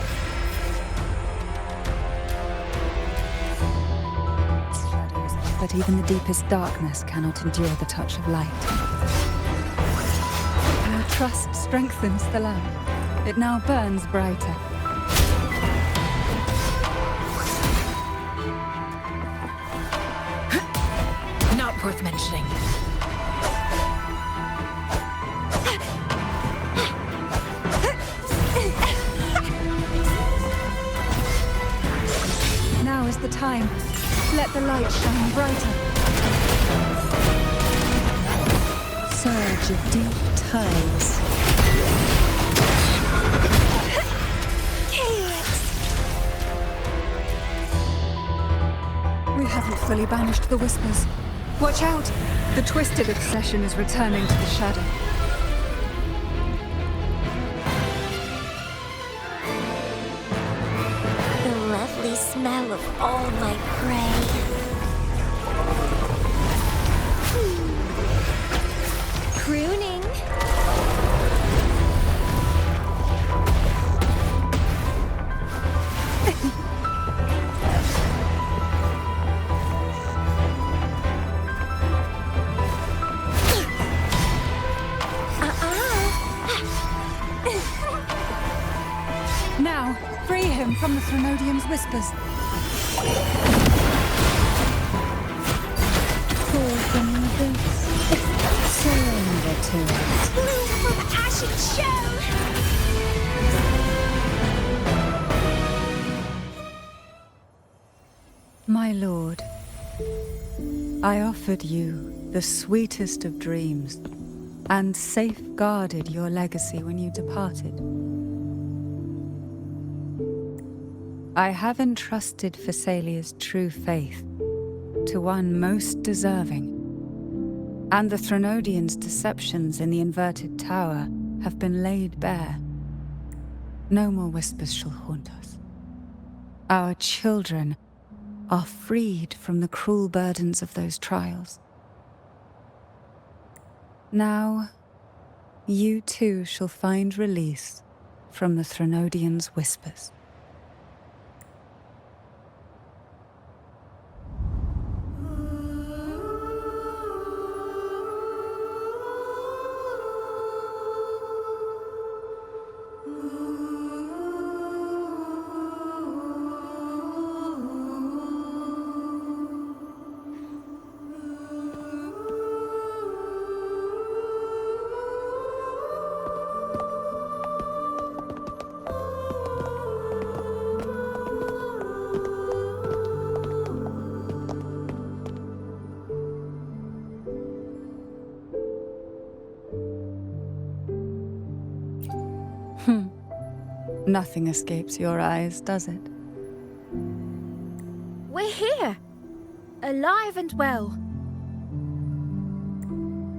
But even the deepest darkness cannot endure the touch of light. Our trust strengthens the lamp. It now burns brighter. Not worth mentioning. Now is the time. Let the light shine brighter. Surge of deep tides. We haven't fully banished the whispers. Watch out! The twisted obsession is returning to the shadow. The lovely smell of all my prey. Crooning. Now, free him from the Threnodium's whispers. Fall from the abyss. Surrender to it. Bloom from ashen shell. My lord, I offered you the sweetest of dreams and safeguarded your legacy when you departed. I have entrusted Phassalia's true faith to one most deserving, and the Threnodians' deceptions in the inverted tower have been laid bare. No more whispers shall haunt us. Our children are freed from the cruel burdens of those trials. Now, you too shall find release from the Threnodians' whispers. Nothing escapes your eyes, does it? We're here, alive and well.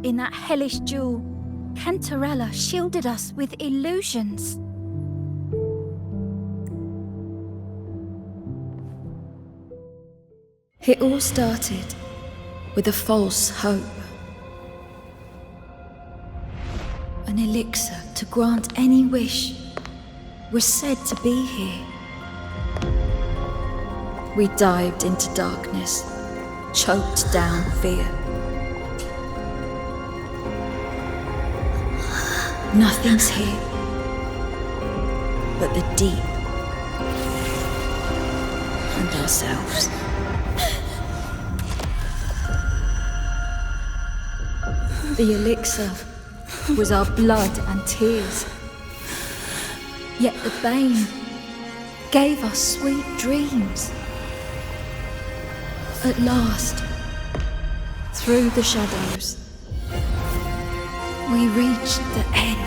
In that hellish duel, Cantarella shielded us with illusions. It all started with a false hope. An elixir to grant any wish was said to be here. We dived into darkness, choked down fear. Nothing's here but the deep and ourselves. The elixir was our blood and tears. Yet the bane gave us sweet dreams. At last, through the shadows, we reached the end.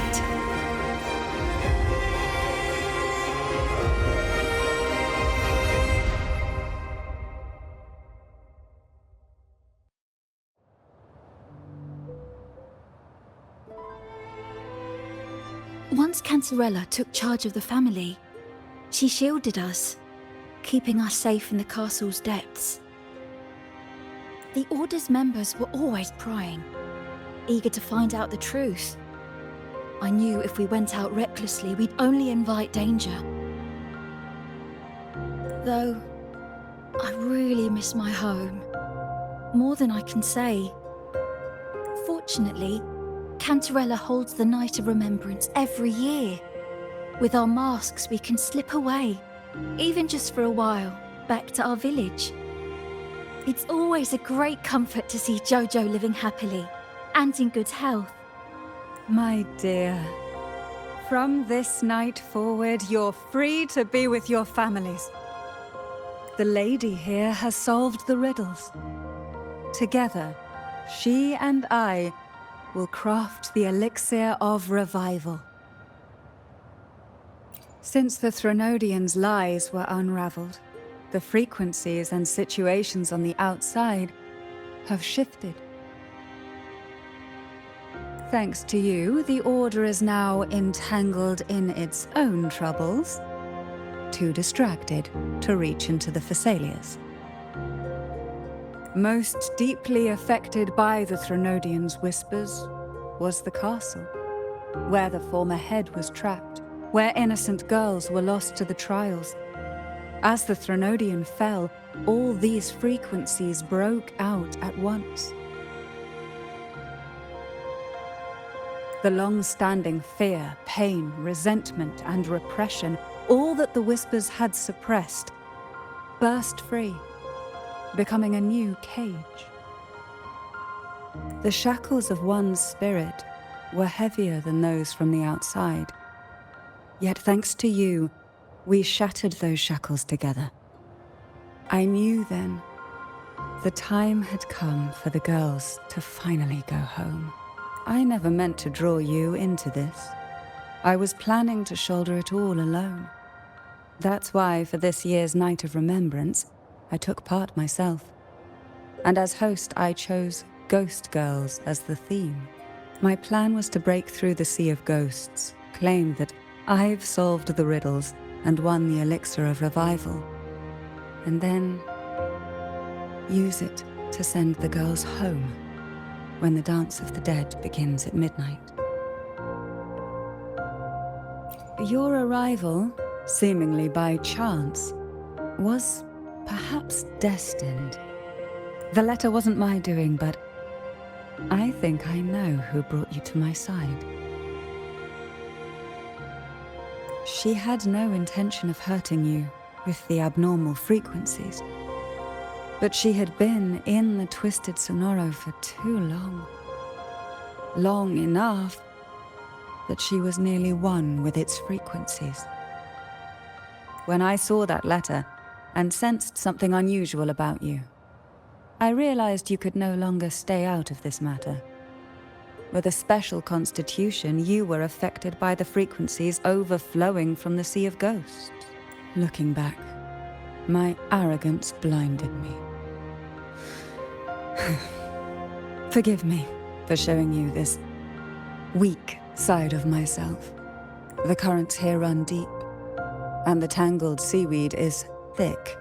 Once Cantarella took charge of the family, she shielded us, keeping us safe in the castle's depths. The Order's members were always prying, eager to find out the truth. I knew if we went out recklessly, we'd only invite danger. Though, I really miss my home, more than I can say. Fortunately, Cantarella holds the Night of Remembrance every year. With our masks, we can slip away, even just for a while, back to our village. It's always a great comfort to see Jojo living happily and in good health. My dear, from this night forward, you're free to be with your families. The lady here has solved the riddles. Together, she and I will craft the elixir of revival. Since the Threnodians' lies were unraveled, the frequencies and situations on the outside have shifted. Thanks to you, the Order is now entangled in its own troubles, too distracted to reach into the Thessalias. Most deeply affected by the Threnodians' whispers was the castle, where the former head was trapped, where innocent girls were lost to the trials. As the Threnodian fell, all these frequencies broke out at once. The long-standing fear, pain, resentment, and repression, all that the whispers had suppressed, burst free, becoming a new cage. The shackles of one's spirit were heavier than those from the outside. Yet thanks to you, we shattered those shackles together. I knew then the time had come for the girls to finally go home. I never meant to draw you into this. I was planning to shoulder it all alone. That's why for this year's Night of Remembrance, I took part myself. And as host, I chose Ghost Girls as the theme. My plan was to break through the sea of ghosts, claim that I've solved the riddles and won the elixir of revival, and then use it to send the girls home when the Dance of the Dead begins at midnight. Your arrival, seemingly by chance, was perhaps destined. The letter wasn't my doing, but I think I know who brought you to my side. She had no intention of hurting you with the abnormal frequencies, but she had been in the Twisted Sonoro for too long. Long enough that she was nearly one with its frequencies. When I saw that letter and sensed something unusual about you, I realized you could no longer stay out of this matter. With a special constitution, you were affected by the frequencies overflowing from the Sea of Ghosts. Looking back, my arrogance blinded me. Forgive me for showing you this weak side of myself. The currents here run deep, and the tangled seaweed is thick.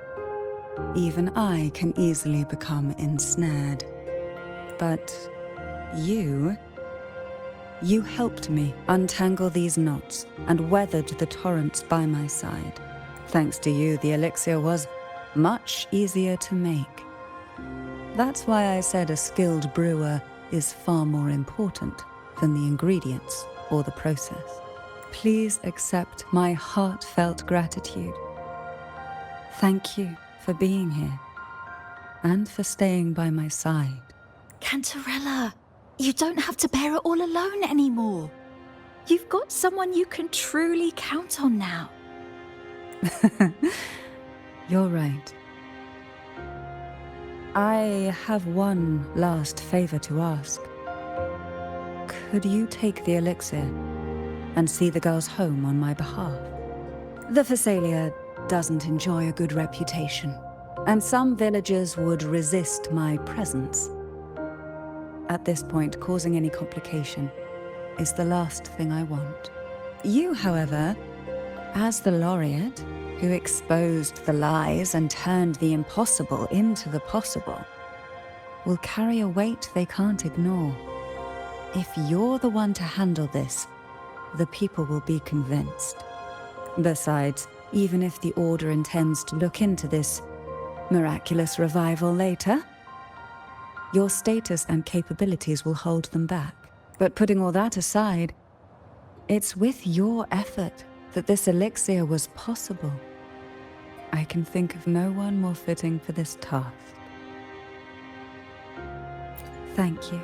Even I can easily become ensnared. But you helped me untangle these knots and weathered the torrents by my side. Thanks to you, the elixir was much easier to make. That's why I said a skilled brewer is far more important than the ingredients or the process. Please accept my heartfelt gratitude. Thank you for being here and for staying by my side. Cantarella, you don't have to bear it all alone anymore. You've got someone you can truly count on now. You're right. I have one last favor to ask. Could you take the elixir and see the girls home on my behalf? The Phasalia doesn't enjoy a good reputation, and some villagers would resist my presence. At this point, causing any complication is the last thing I want. You, however, as the laureate who exposed the lies and turned the impossible into the possible, will carry a weight they can't ignore. If you're the one to handle this, the people will be convinced. Besides, even if the Order intends to look into this miraculous revival later, your status and capabilities will hold them back. But putting all that aside, it's with your effort that this elixir was possible. I can think of no one more fitting for this task. Thank you.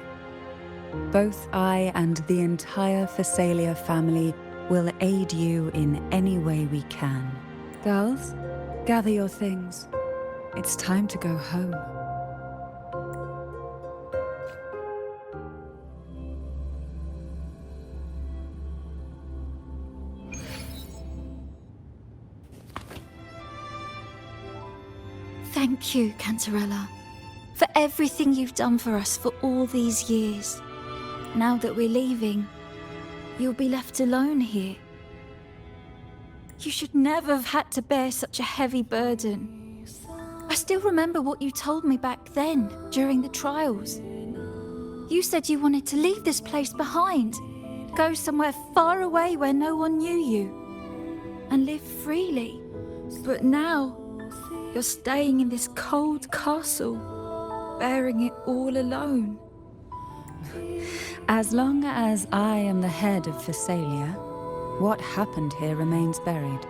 Both I and the entire Phasalia family will aid you in any way we can. Girls, gather your things. It's time to go home. Thank you, Cantarella, for everything you've done for us for all these years. Now that we're leaving, you'll be left alone here. You should never have had to bear such a heavy burden. I still remember what you told me back then, during the trials. You said you wanted to leave this place behind, go somewhere far away where no one knew you, and live freely. But now, you're staying in this cold castle, bearing it all alone. As long as I am the head of Phasalia, what happened here remains buried.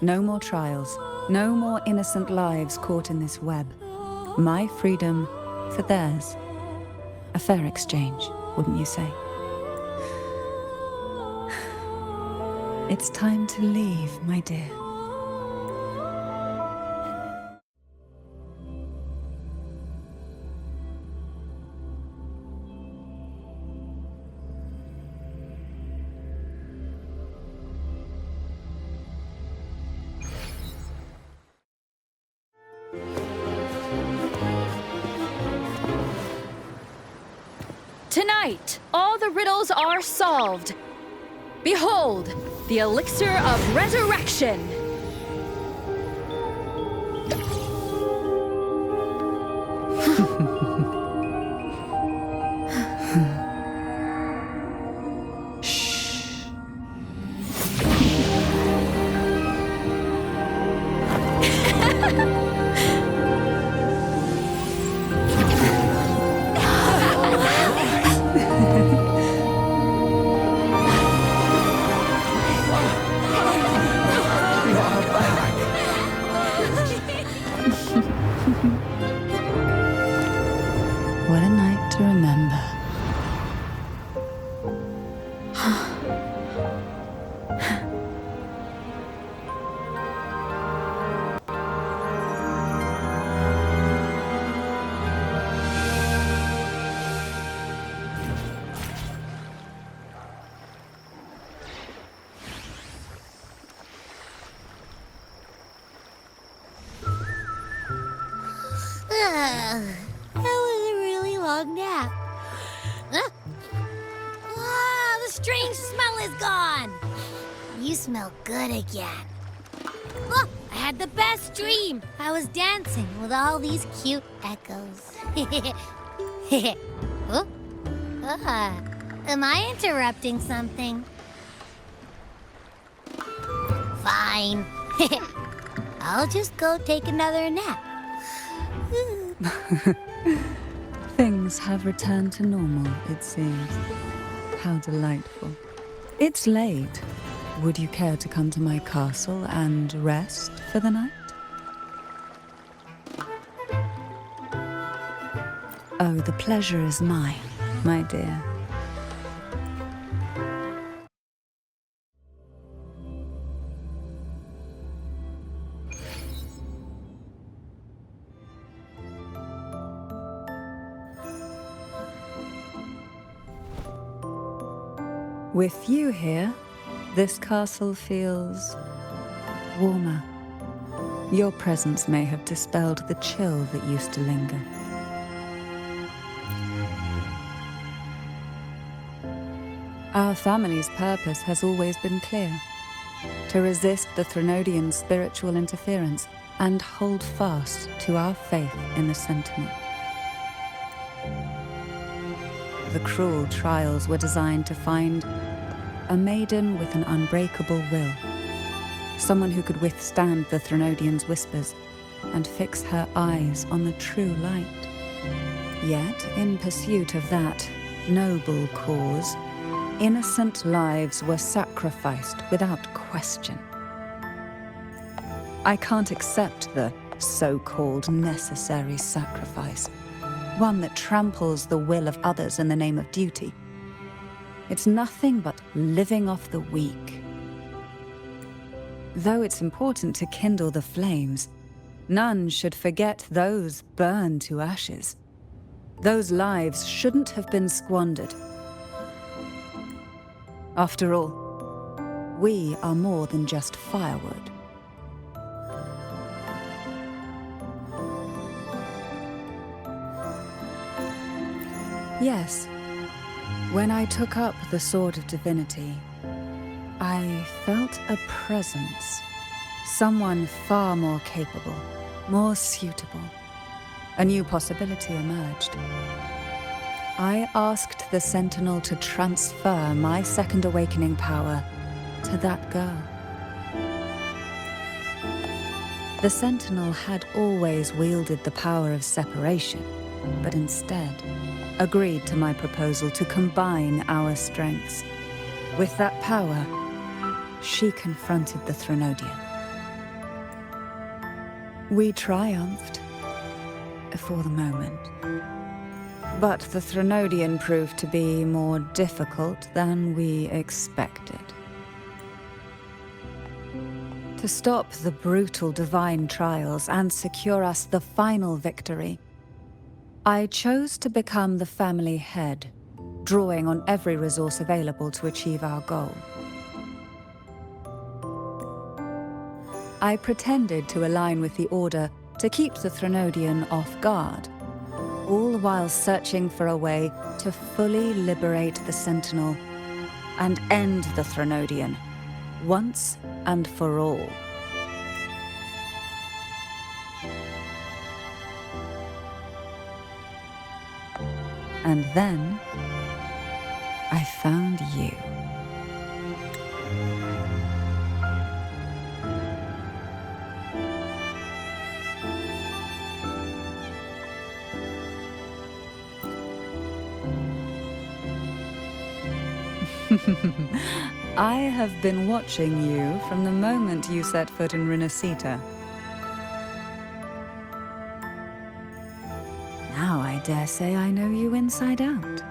No more trials, no more innocent lives caught in this web. My freedom for theirs. A fair exchange, wouldn't you say? It's time to leave, my dear. Tonight, all the riddles are solved. Behold, the elixir of resurrection. That was a really long nap. Huh? Ah, the strange smell is gone. You smell good again. Look, I had the best dream. I was dancing with all these cute echoes. Oh? Am I interrupting something? Fine. I'll just go take another nap. Things have returned to normal, it seems. How delightful. It's late. Would you care to come to my castle and rest for the night? Oh, the pleasure is mine, my dear. With you here, this castle feels warmer. Your presence may have dispelled the chill that used to linger. Our family's purpose has always been clear: to resist the Threnodian spiritual interference and hold fast to our faith in the Sentinel. The cruel trials were designed to find a maiden with an unbreakable will, someone who could withstand the Threnodian's whispers and fix her eyes on the true light. Yet, in pursuit of that noble cause, innocent lives were sacrificed without question. I can't accept the so-called necessary sacrifice, one that tramples the will of others in the name of duty. It's nothing but living off the weak. Though it's important to kindle the flames, none should forget those burned to ashes. Those lives shouldn't have been squandered. After all, we are more than just firewood. Yes, when I took up the Sword of Divinity, I felt a presence, someone far more capable, more suitable. A new possibility emerged. I asked the Sentinel to transfer my second awakening power to that girl. The Sentinel had always wielded the power of separation, but instead agreed to my proposal to combine our strengths. With that power, she confronted the Threnodian. We triumphed, for the moment. But the Threnodian proved to be more difficult than we expected. To stop the brutal divine trials and secure us the final victory, I chose to become the family head, drawing on every resource available to achieve our goal. I pretended to align with the Order to keep the Threnodian off guard, all while searching for a way to fully liberate the Sentinel and end the Threnodian, once and for all. And then, I found you. I have been watching you from the moment you set foot in Renacita. Now I dare say I know you inside out.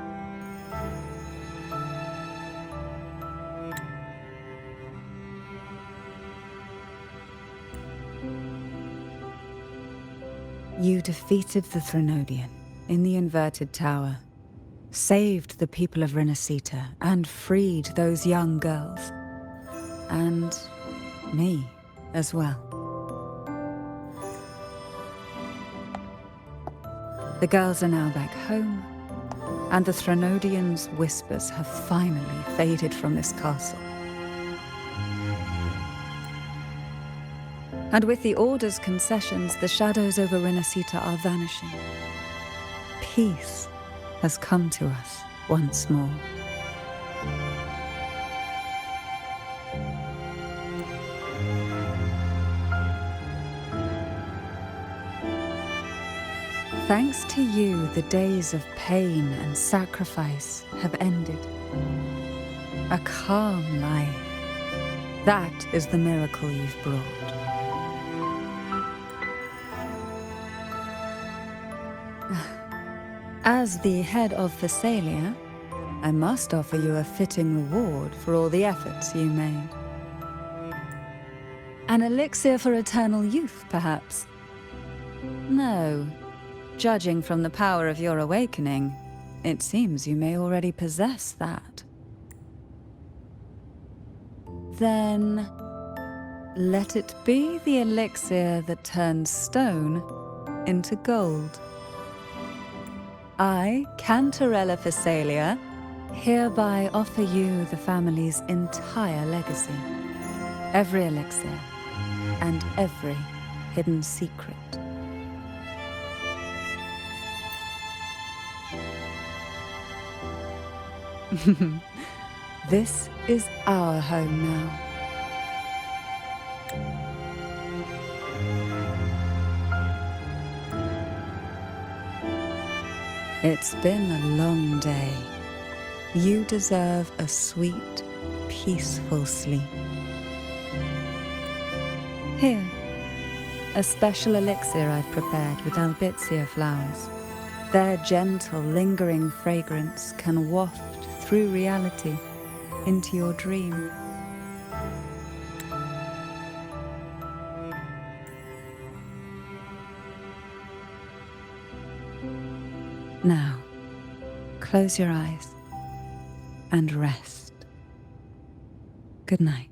You defeated the Threnodian in the Inverted Tower, saved the people of Renacita, and freed those young girls. And me as well. The girls are now back home, and the Threnodians' whispers have finally faded from this castle. And with the Order's concessions, the shadows over Renacita are vanishing. Peace has come to us once more. Thanks to you, the days of pain and sacrifice have ended. A calm life. That is the miracle you've brought. As the head of Thessalia, I must offer you a fitting reward for all the efforts you made. An elixir for eternal youth, perhaps? No. Judging from the power of your awakening, it seems you may already possess that. Then, let it be the elixir that turns stone into gold. I, Cantarella Thessalia, hereby offer you the family's entire legacy. Every elixir and every hidden secret. This is our home now. It's been a long day. You deserve a sweet, peaceful sleep. Here, a special elixir I've prepared with albizia flowers. Their gentle, lingering fragrance can waft through reality into your dream. Now, close your eyes and rest. Good night.